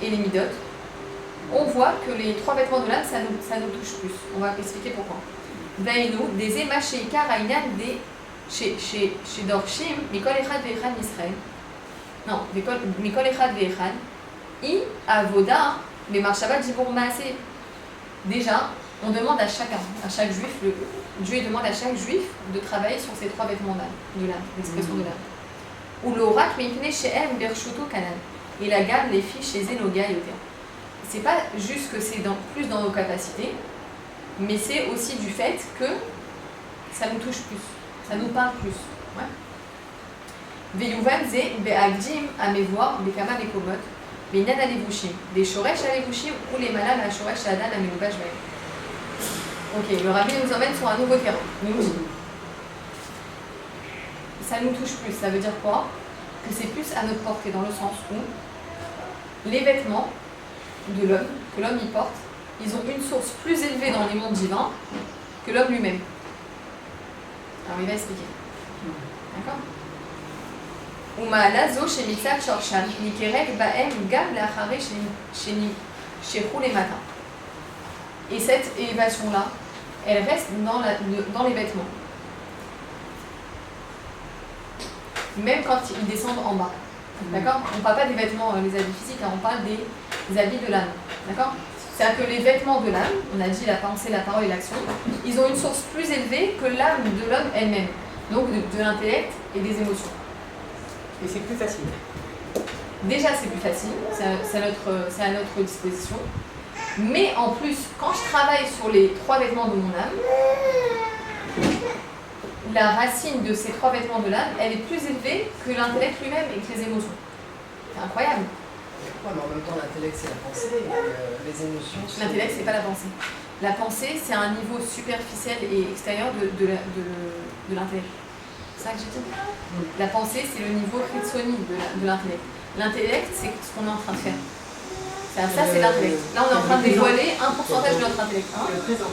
et les midot, on voit que les trois vêtements de l'âme, ça nous touche plus. On va expliquer pourquoi. Dainu, des émachés karaïnan des שדורשים מכל אחד ואחד מישראל, non, מכל אחד ואחד, היא העבודה במחשבה דיבור מעשה. Déjà, on demande à chacun, à chaque juif, Dieu demande à chaque juif de travailler sur ces 3 vêtements de l'âme, l'expression de l'âme. Ou l'orak mipne she'em bershuto kanan. Et la gamme les filles chez Zenoga et Oter. C'est pas juste que c'est plus dans nos capacités, mais c'est aussi du fait que ça nous touche plus, ça nous parle plus. Veyuvan ze be'agdim amevoir bekama mekomot beinan alevushim des shoresh alevushim ou les malades à shoresh adan amelubash baem. Ok, le rabbi nous emmène sur un nouveau terrain. Il nous dit, ça nous touche plus. Ça veut dire quoi? Que c'est plus à notre portée dans le sens où les vêtements de l'homme, que l'homme y porte, ils ont une source plus élevée dans les mondes divins que l'homme lui-même. Alors il va expliquer. D'accord? Uma'alazo chez Mitzak Shorshan, Nikerek Baem Gam Lachare chez les matins. Et cette élévation-là, elle reste dans les vêtements. Même quand ils descendent en bas. D'accord? On ne parle pas des vêtements, les habits physiques, hein, on parle des habits de l'âme. D'accord? C'est-à-dire que les vêtements de l'âme, on a dit la pensée, la parole et l'action, ils ont une source plus élevée que l'âme de l'homme elle-même. Donc de l'intellect et des émotions. Et c'est plus facile. Déjà c'est plus facile, c'est à notre disposition. Mais en plus, quand je travaille sur les 3 vêtements de mon âme, la racine de ces 3 vêtements de l'âme, elle est plus élevée que l'intellect lui-même et que les émotions. C'est incroyable. Ouais, mais en même temps, l'intellect, c'est la pensée, et les émotions... L'intellect, c'est pas la pensée. La pensée, c'est un niveau superficiel et extérieur de l'intellect. C'est ça que j'ai dit. La pensée, c'est le niveau Hitsoni de l'intellect. L'intellect, c'est ce qu'on est en train de faire. Ça, c'est l'intellect. Là, on est en train de dévoiler un pourcentage de notre intellect. Hein. Le présent.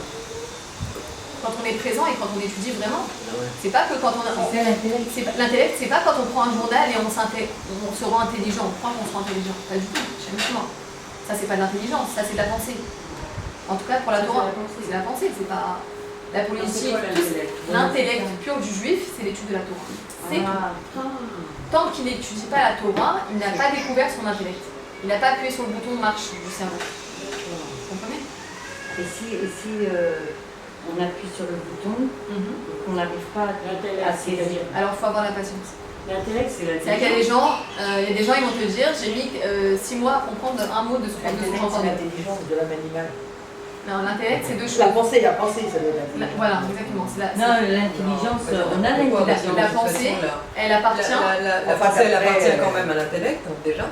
Quand on est présent et quand on étudie vraiment, c'est pas que quand on a... L'intellect, c'est pas quand on prend un journal et on se rend intelligent. On croit qu'on se rend intelligent. Pas du tout, jamais. Ça, c'est pas de l'intelligence, ça, c'est de la pensée. En tout cas, pour la Torah, c'est la pensée, c'est pas la politique. L'intellect pur du juif, c'est l'étude de la Torah. C'est tout. Tant qu'il n'étudie pas la Torah, il n'a pas découvert son intellect. Il n'a pas appuyé sur le bouton de marche du cerveau. Vous comprenez? Et si on appuie sur le bouton, on n'arrive pas à saisir. Alors il faut avoir la patience. L'intellect, c'est la C'est-à-dire qu'il y a des gens, ils vont te dire, j'ai mis 6 mois à comprendre un mot de ce que j'entendais. L'intelligence de l'âme animale. Non, l'intellect, c'est 2 choses. La pensée, ça doit être l'intelligence. Voilà, exactement. Non, l'intelligence, on a l'intelligence. La pensée, elle appartient. La pensée, elle appartient quand même à l'intellect, déjà.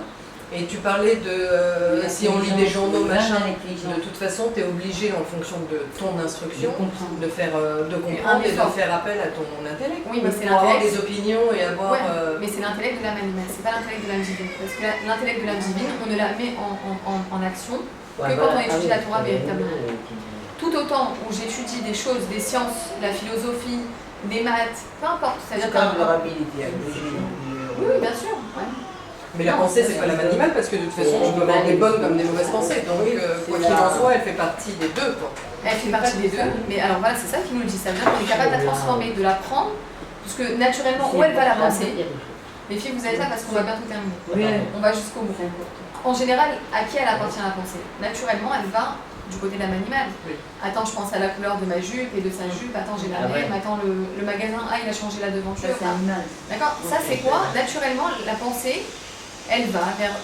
Et tu parlais de si on lit des journaux, machin, de toute façon, tu es obligé, en fonction de ton instruction, de comprendre et de faire appel à ton intellect. Oui, mais c'est pour avoir l'intellect. des opinions et avoir... Mais c'est l'intellect de l'âme animale, c'est pas l'intellect de l'âme divine. Parce que l'intellect de l'âme divine, on ne la met en action que quand on étudie la Torah véritablement. Tout autant où j'étudie des choses, des sciences, la philosophie, des maths, peu importe. C'est-à-dire comme le rabbi, oui, bien sûr. Ouais. Mais la pensée, c'est pas l'âme animale, parce que de toute façon, tu peux avoir des bonnes comme des mauvaises pensées. Donc, quoi qu'il en soit, elle fait partie des deux. Quoi. Elle fait partie des deux, mais alors voilà, c'est ça qui nous le dit. Ça veut dire qu'on est capable de la transformer, de la prendre, parce que naturellement, où elle va la pensée. Les filles, vous êtes là parce qu'on va bientôt terminer. On va jusqu'au bout. En général, à qui elle appartient la pensée? Naturellement, elle va du côté de l'âme animale. Oui. Attends, je pense à la couleur de ma jupe et de sa jupe. Attends, j'ai la même. Attends, le magasin, il a changé la devanture. C'est animal. D'accord? Ça, c'est quoi? Naturellement, la pensée, elle va vers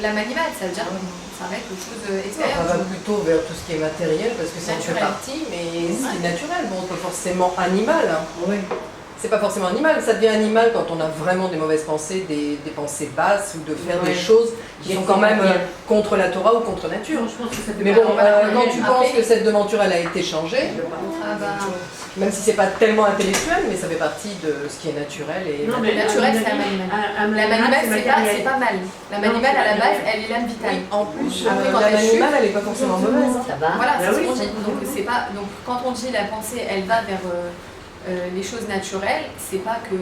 l'âme animale. Ça veut dire ça va être quelque chose extérieur. On va plutôt vers tout ce qui est matériel, parce que ça en fait partie, mais c'est naturel. Bon, pas forcément animal. Hein. Oui. C'est pas forcément animal, ça devient animal quand on a vraiment des mauvaises pensées, des pensées basses, ou de faire des choses qui sont quand même contre la Torah ou contre nature. Mais bon, quand tu penses que cette devanture elle a été changée, même si c'est pas tellement intellectuel, mais ça fait partie de ce qui est naturel. Et non, mais naturel, c'est l'âme animale. L'âme animale, c'est pas mal. L'âme animale, à la base, elle est l'âme vitale. En plus, l'âme animale, elle est pas forcément mauvaise. Voilà, c'est ce qu'on dit. Donc, quand on dit la pensée, elle va vers les choses naturelles, c'est pas que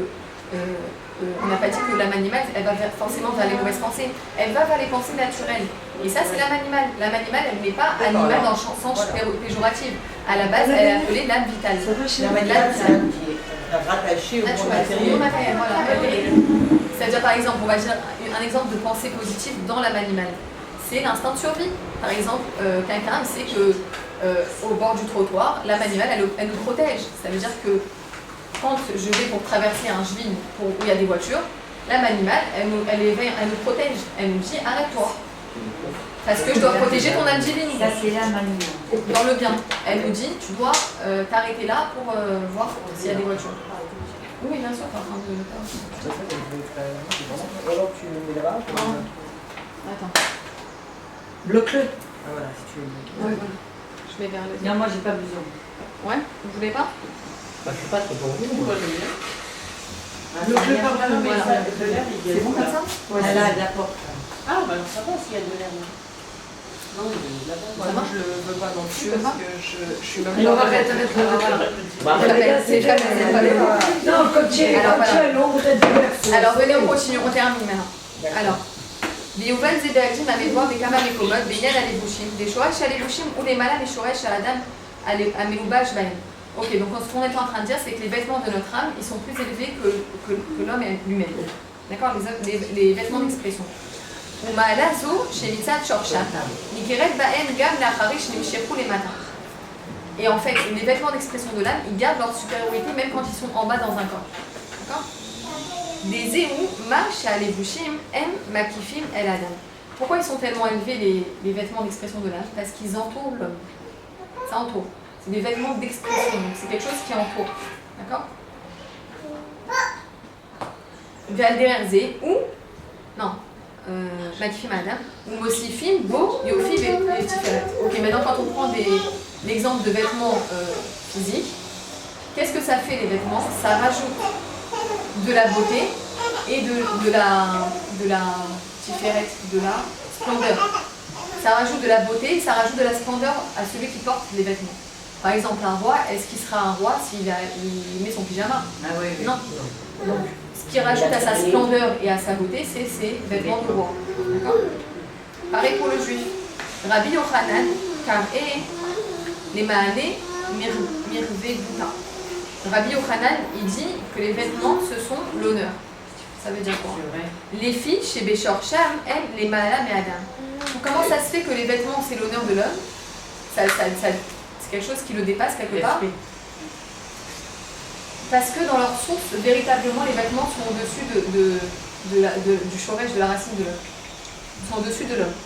on n'a pas dit que l'âme animale elle va forcément vers les mauvaises pensées, elle va vers les pensées naturelles. Et ça, c'est l'âme animale. L'âme animale, elle n'est pas animale dans le sens péjoratif. À la base, elle est appelée l'âme vitale. L'âme animale, c'est l'âme qui est rattaché au monde Au matériel. matériel, voilà. C'est-à-dire, par exemple, on va dire un exemple de pensée positive dans l'âme animale. C'est l'instinct de survie. Par exemple, quelqu'un il sait que au bord du trottoir, l'âme animale, elle nous protège. Ça veut dire que quand je vais pour traverser un chemin où il y a des voitures, l'âme animale, elle nous protège. Elle nous dit arrête-toi. Parce que je dois protéger ton âme divine. Ça, c'est l'âme animale. Dans le bien. Elle nous dit tu dois t'arrêter là pour voir s'il y a des voitures. Oui, bien sûr, t'es en train de le faire. Ou alors tu le mets là. Attends. Bloque-le. Ah voilà, si tu veux. Oui, voilà. Je mets vers le. Non, moi, j'ai pas besoin. Ouais, vous voulez pas? Bah, je sais pas, c'est pour vous. Moi, j'aime bien. Bloque-le par là, mais Voilà. De l'air, il y a C'est bon comme ça? Voilà, là, la porte. Ah, bah alors ça va s'il y a de l'air. Non, il est là-bas. Ça Moi, marche? je le veux pas non plus Tu veux parce pas que je suis même Alors, pas. arrête. Bah, C'est jamais, c'est pas les- Non, quand tu es Alors, voilà. à l'ombre de verso. Alors venez, on continue, on termine maintenant. Alors, ביובל זה דאגים המדוע בכמה מקומות בעניין הלבושים, דשורש הלבושים ולמעלה משורש האדם המלובש בהם. Ok, donc ce qu'on est en train de dire, c'est que les vêtements de notre âme, ils sont plus élevés que l'homme lui-même. D'accord, les vêtements d'expression. ומעלה זו שמצד שורשם נקראת בהם גם לאחרי שנמשכו למטה. Et en fait, les vêtements d'expression de l'âme, ils gardent leur supériorité même quand ils sont en bas dans un corps. D'accord? Des zéhou, marche à levushim, em, makifim, el adam. Pourquoi ils sont tellement élevés, les vêtements d'expression de l'âme? Parce qu'ils entourent l'homme. Ça entoure. C'est des vêtements d'expression, donc c'est quelque chose qui entoure. D'accord? Valderze ou, non, makifim, adam, ou mosifim, bo, yofi, vetiferet. Ok, maintenant quand on prend l'exemple de vêtements physiques, qu'est-ce que ça fait les vêtements? Ça rajoute de la beauté et de la tiférette, de la splendeur. Ça rajoute de la beauté et ça rajoute de la splendeur à celui qui porte les vêtements. Par exemple, un roi, est-ce qu'il sera un roi s'il met son pyjama? Ah oui. Non. Donc, ce qui rajoute à sa splendeur et à sa beauté, c'est ses vêtements de roi. D'accord? Pareil pour le juif. Rabbi Yochanan, car les maanés mirveduta. Rabbi Yochanan, il dit que les vêtements, ce sont l'honneur. Ça veut dire quoi? Les filles, chez Béchor Sham, elles, les Mahalam et Adam. Donc, comment ça se fait que les vêtements, c'est l'honneur de l'homme? C'est quelque chose qui le dépasse quelque part. Parce que dans leur source, véritablement, les vêtements sont au-dessus du chorège, de la racine de l'homme. Ils sont au-dessus de l'homme.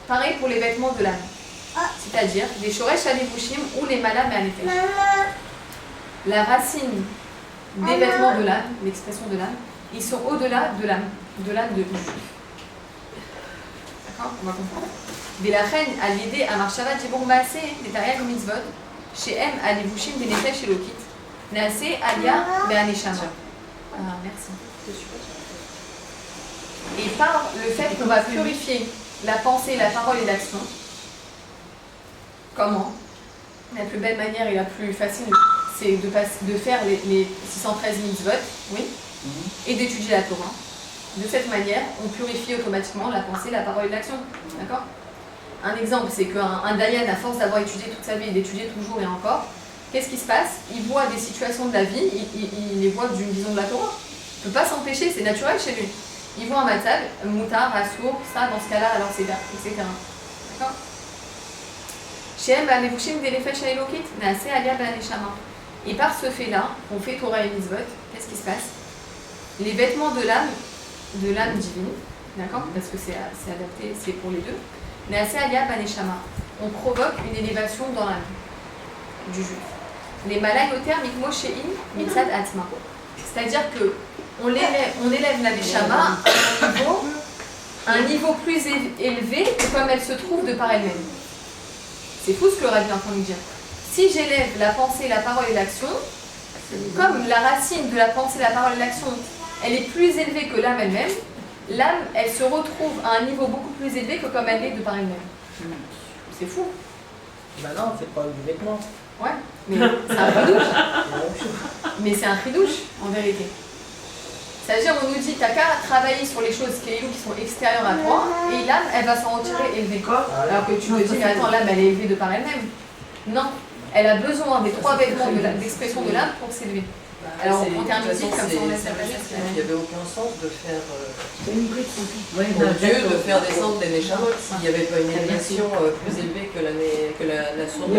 Pareil pour les vêtements de l'âme. C'est-à-dire des shoresh alevushim ou les malam et anefesh. La racine des vêtements de l'âme, l'expression de l'âme, ils sont au-delà de l'âme de juif. D'accord? On va comprendre. Velachen à l'idée à marshava tibur maase des tariag mitzvot chez M à levushim des nefesh elokit naase alia be'aneshama. Merci. Et par le fait qu'on va purifier la pensée, la parole et l'action. Comment? La plus belle manière et la plus facile, c'est de faire les 613 mitzvot, oui, et d'étudier la Torah. De cette manière, on purifie automatiquement la pensée, la parole et l'action. D'accord? Un exemple, c'est qu'un Dayan, à force d'avoir étudié toute sa vie et d'étudier toujours et encore, qu'est-ce qui se passe? Il voit des situations de la vie, il les voit d'une vision de la Torah. Il ne peut pas s'empêcher, c'est naturel chez lui. Il voit un matzab, moutar, assour, ça, dans ce cas-là, alors c'est bien, etc. D'accord? Et par ce fait-là, on fait Torah et Mitzvot, qu'est-ce qui se passe? Les vêtements de l'âme divine, d'accord? Parce que c'est adapté, c'est pour les deux. On provoque une élévation dans l'âme du juif. Les malayoter mikmo shein mitzad atma. C'est-à-dire que on élève la neshama à un niveau plus élevé que comme elle se trouve de par elle-même. C'est fou ce que le Rabbi est en train de dire. Si j'élève la pensée, la parole et l'action, comme la racine de la pensée, la parole et l'action, elle est plus élevée que l'âme elle-même, l'âme, elle se retrouve à un niveau beaucoup plus élevé que comme elle est de par elle-même. C'est fou. Bah non, c'est pas du vêtement. Ouais, mais c'est un ridouche. Mais c'est un ridouche, en vérité. C'est-à-dire, on nous dit, t'as qu'à travailler sur les choses qui sont extérieures à toi, et l'âme, elle va s'en retirer élevée. Alors que tu te dis, mais attends, l'âme, elle est élevée de par elle-même. Non, elle a besoin des 3 vêtements d'expression de l'âme pour s'élever. Alors on termine vite comme ça on laisse la place. Il n'y avait aucun sens de faire C'est une brique sans pique. Ouais, pour Dieu de faire descendre des Neshamot s'il n'y avait pas une élévation plus élevée que la sourde.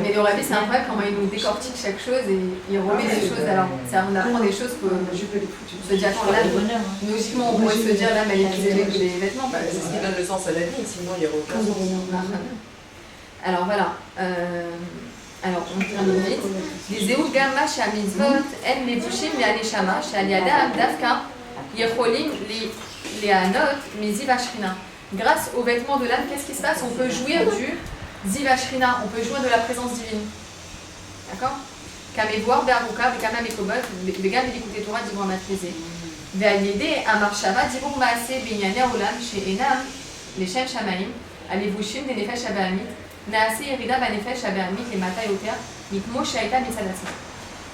Mais le Rabbi, c'est incroyable comment il nous décortique chaque chose et il remet des choses. Alors, on apprend des choses que se dire quand l'âme, logiquement, on pourrait se dire l'âme elle est plus élevée que les vêtements. C'est ce qui donne le sens à la vie, sinon il n'y aurait aucun sens. Alors voilà. Alors, on termine vite. Les Zéou Gamma Shamizvot, En Levushim, Leaneshama, Shaliada, Dafka, Yecholim, les Hanot, mais Zivashrina. Grâce aux vêtements de l'âme, qu'est-ce qui se passe? On peut jouir du Zivashrina, on peut jouir de la présence divine. D'accord? Kamevoir, Be'aruka, Bekama Mekobot, Begam, Belikute Torah, Dibra Matrizé. Ve'anyede, Amarshava, Dibra Maase, Benyane Olam, She'enam, Leshem Shamaim, Alevushim, Denefesh Abahamit.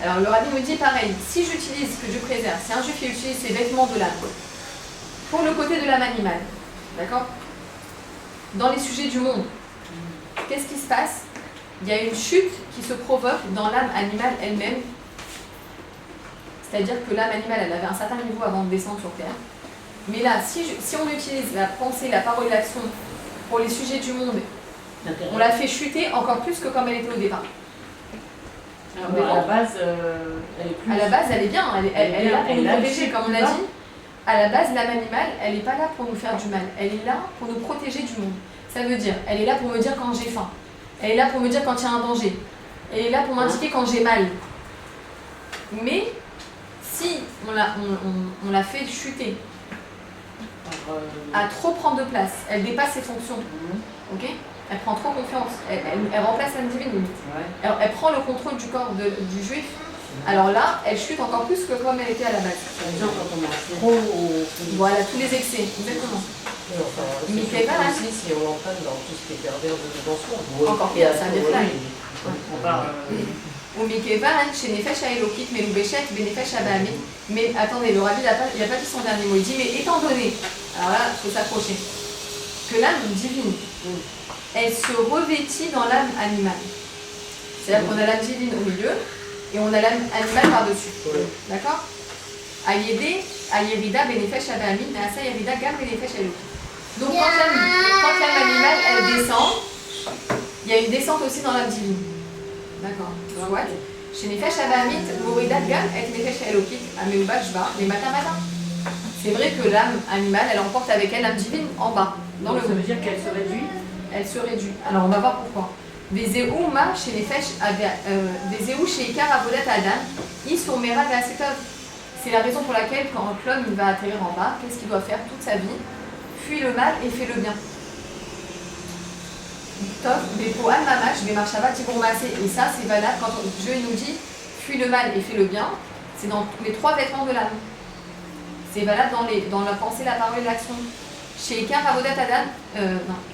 Alors le Rabbi me dit pareil, si j'utilise, que je préserve, si un juif utilise ses vêtements de l'âme pour le côté de l'âme animale, d'accord, dans les sujets du monde, qu'est-ce qui se passe? Il y a une chute qui se provoque dans l'âme animale elle-même, c'est-à-dire que l'âme animale elle avait un certain niveau avant de descendre sur terre, mais là si on utilise la pensée, la parole, l'action pour les sujets du monde, on l'a fait chuter encore plus que comme elle était au départ. Alors, à la base, elle est plus... À la base, elle est bien, elle est là pour nous protéger, comme on a dit. À la base, l'âme animale, elle n'est pas là pour nous faire du mal. Elle est là pour nous protéger du monde. Ça veut dire, elle est là pour me dire quand j'ai faim. Elle est là pour me dire quand il y a un danger. Elle est là pour m'indiquer quand j'ai mal. Mais, si on l'a fait chuter, à trop prendre de place, elle dépasse ses fonctions. Ok ? Elle prend trop confiance, elle remplace l'âme divine limite. Ouais. Elle prend le contrôle du corps du juif. Alors là, elle chute encore plus que comme elle était à la base. Par exemple, quand on a trop... Voilà, tous les excès, exactement. Mais aussi si on l'entraîne dans tout ce qui est pervers de soi. Encore pire, ça vient là. Ou Mikevan, chez Nefesh Aelokit, Meloubéchet, Benefesh Abahamit. Mais attendez, le Rabbi, il n'a pas dit son dernier mot. Il dit, mais étant donné, alors là, il faut s'accrocher, que l'âme divine, elle se revêtit dans l'âme animale. C'est-à-dire qu'on a l'âme divine au milieu et on a l'âme animale par-dessus. D'accord? Ayédé, Ayérida, Benefesh Abahamit, Naasa Yerida, Gam, Benefesh Aelokit. Donc quand l'âme animale, elle descend, il y a une descente aussi dans l'âme divine. D'accord? Soit. Chez Nefesh Abahamit, Morida, Gam, et Nefesh Aelokit, Ameuba, Jba, les matins. C'est vrai que l'âme animale, elle emporte avec elle l'âme divine en bas, dans le monde. Ça veut dire qu'elle se réduit? Elle se réduit. Alors on va voir pourquoi. Vezéou ma chez les fèches, Vezéou chez Ikar Avodat Adam, Isomera Gasetov. C'est la raison pour laquelle quand l'homme va atterrir en bas, qu'est-ce qu'il doit faire toute sa vie? Fuit le mal et fait le bien. Tov, Bepo Al Mamash, Bemarshava Tibourmasé. Et ça c'est valable quand Dieu nous dit fuis le mal et fais le bien. C'est dans les 3 vêtements de l'âme. C'est valable dans la pensée, la parole et l'action. Chez Ikar Avodat Adam,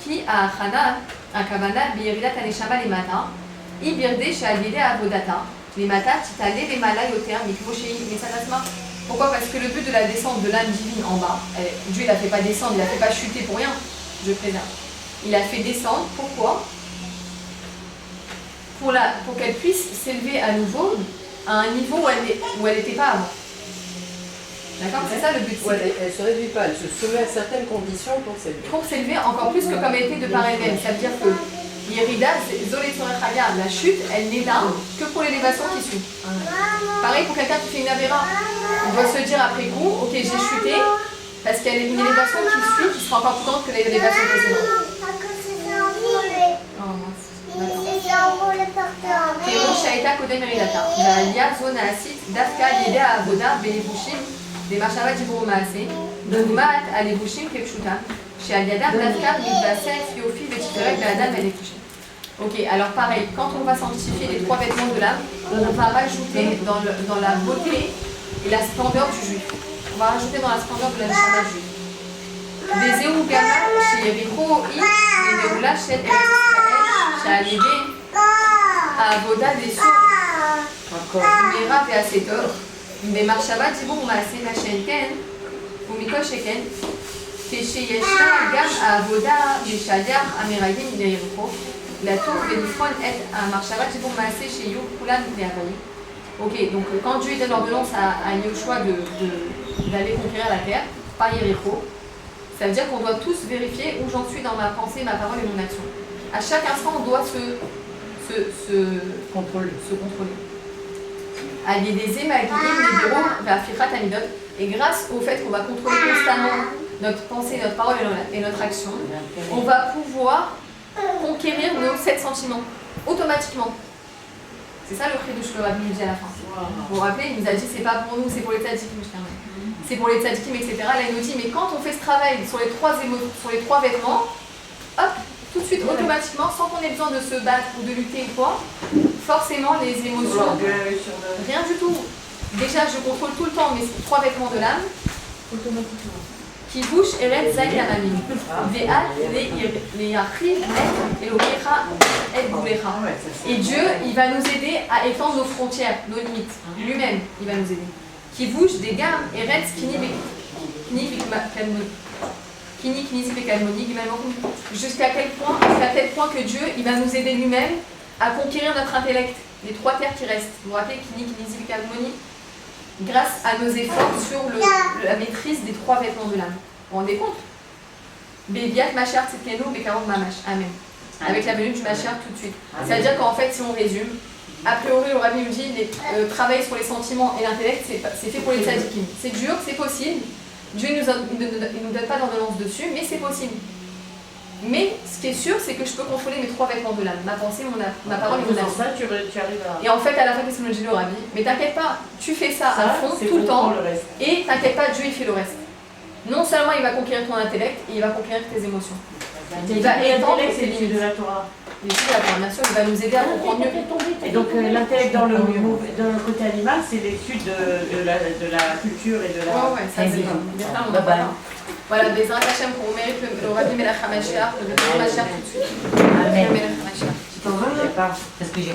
qui a Chana, un Kavana, Biridat Aneshama les Mata, Ibirde Shalide Avodata, les Mata, Titale, les Mala, Yoter, Mikmoshei, Mesatasma. Pourquoi? Parce que le but de la descente de l'âme divine en bas, Dieu il la fait pas descendre, il la fait pas chuter pour rien, je préserve. Il la fait descendre, pourquoi? Pour qu'elle puisse s'élever à nouveau à un niveau où elle n'était pas avant. D'accord? C'est ça le but. Elle ne se réduit pas, elle se soumet à certaines conditions pour s'élever. Pour s'élever encore plus que comme elle était de par elle-même. Ça veut dire que l'Irida, Zolé Sorechaya, la chute, elle n'est là que pour l'élévation qui suit. Pareil pour quelqu'un qui fait une avéra. On doit se dire après coup, ok j'ai chuté, parce qu'il y a une élévation qui suit qui sera encore plus grande que l'élévation précédente. Théo Shaita Kodem Meridata. L'Alia Zona Asit, Dafka Yedea Avoda, Belevushim. Des Machava Dibro Maasé, Dogmat, Alevushim, Kepchuta, chez Aliadam, Dafkar, Midvasef, Yofi, Vetiferet, Beladam, Alevushim. Ok, alors pareil, quand on va sanctifier les 3 vêtements de l'âme, on va rajouter dans la beauté et la splendeur du juif. On va rajouter dans la splendeur de la Neshama juive. Des Zéou Gama, chez Yericho, I, les Neoula, chez Eretz chez Alébé, à Avoda, des Sourds, Mera, et Asetor. במחשבה ציבור ומעשה מהשן כן, ומכל שכן, כשישנה גם העבודה בשליח המרגלים ליריחו, L'atout Vénifron est un marchavat pour masser chez You, Kulan Véavaï. Ok, donc quand Dieu donne l'ordonnance à Yehoshua d'aller conquérir la terre, par Yéricho, ça veut dire qu'on doit tous vérifier où j'en suis dans ma pensée, ma parole et mon action. À chaque instant, on doit se contrôler. Et grâce au fait qu'on va contrôler constamment notre pensée, notre parole et notre action, on va pouvoir conquérir nos 7 sentiments automatiquement. C'est ça le cri de Shlomo nous dit à la fin. Vous vous rappelez, il nous a dit c'est pas pour nous, c'est pour les tzadikim, c'est pour les tzadikim, etc. Là il nous dit mais quand on fait ce travail sur les 3 vêtements, hop, tout de suite automatiquement, sans qu'on ait besoin de se battre ou de lutter ou quoi, forcément les émotions, rien du tout. Déjà je contrôle tout le temps mes 3 vêtements de l'âme, automatiquement. Qui bouche et l'aide zaï la mamine. Et Dieu, il va nous aider à étendre nos frontières, nos limites. Lui-même, il va nous aider. Qui bouge des gammes et reste jusqu'à tel point que Dieu, il va nous aider lui-même à conquérir notre intellect, les 3 terres qui restent. Vous vous rappelez, grâce à nos efforts sur la maîtrise des 3 vêtements de l'âme. Vous vous rendez compte? Bébiat Machar Tzidkenu Bekarov Mamash. Amen. Avec la venue du Machar tout de suite. C'est-à-dire qu'en fait, si on résume, a priori, le Rabbi nous dit travailler sur les sentiments et l'intellect, c'est fait pour les tzadikim. C'est dur, c'est possible. Dieu ne nous donne pas d'ordonnance dessus, mais c'est possible. Mais ce qui est sûr, c'est que je peux contrôler mes 3 vêtements de l'âme, ma pensée, ma parole et mon action. Ça, tu arrives à... Et en fait, à la fin, qu'est-ce que me dit le Rabbi? Mais t'inquiète pas, tu fais ça à fond, tout le temps, et t'inquiète pas, Dieu il fait le reste. Non seulement il va conquérir ton intellect, et il va conquérir tes émotions. Il va étendre tes limites. de la Torah. Et puis, bien sûr, il va nous aider à comprendre mieux. Et donc l'intellect dans le côté animal, c'est l'étude de la culture et de la... Ouais, ça c'est bien. Voilà, des Hachem pour mérite le Rabbi Melech HaMashiach, le Mashiach tout de suite. Amen. Melech HaMashiach. Tu t'en veux, je sais pas, parce que j'ai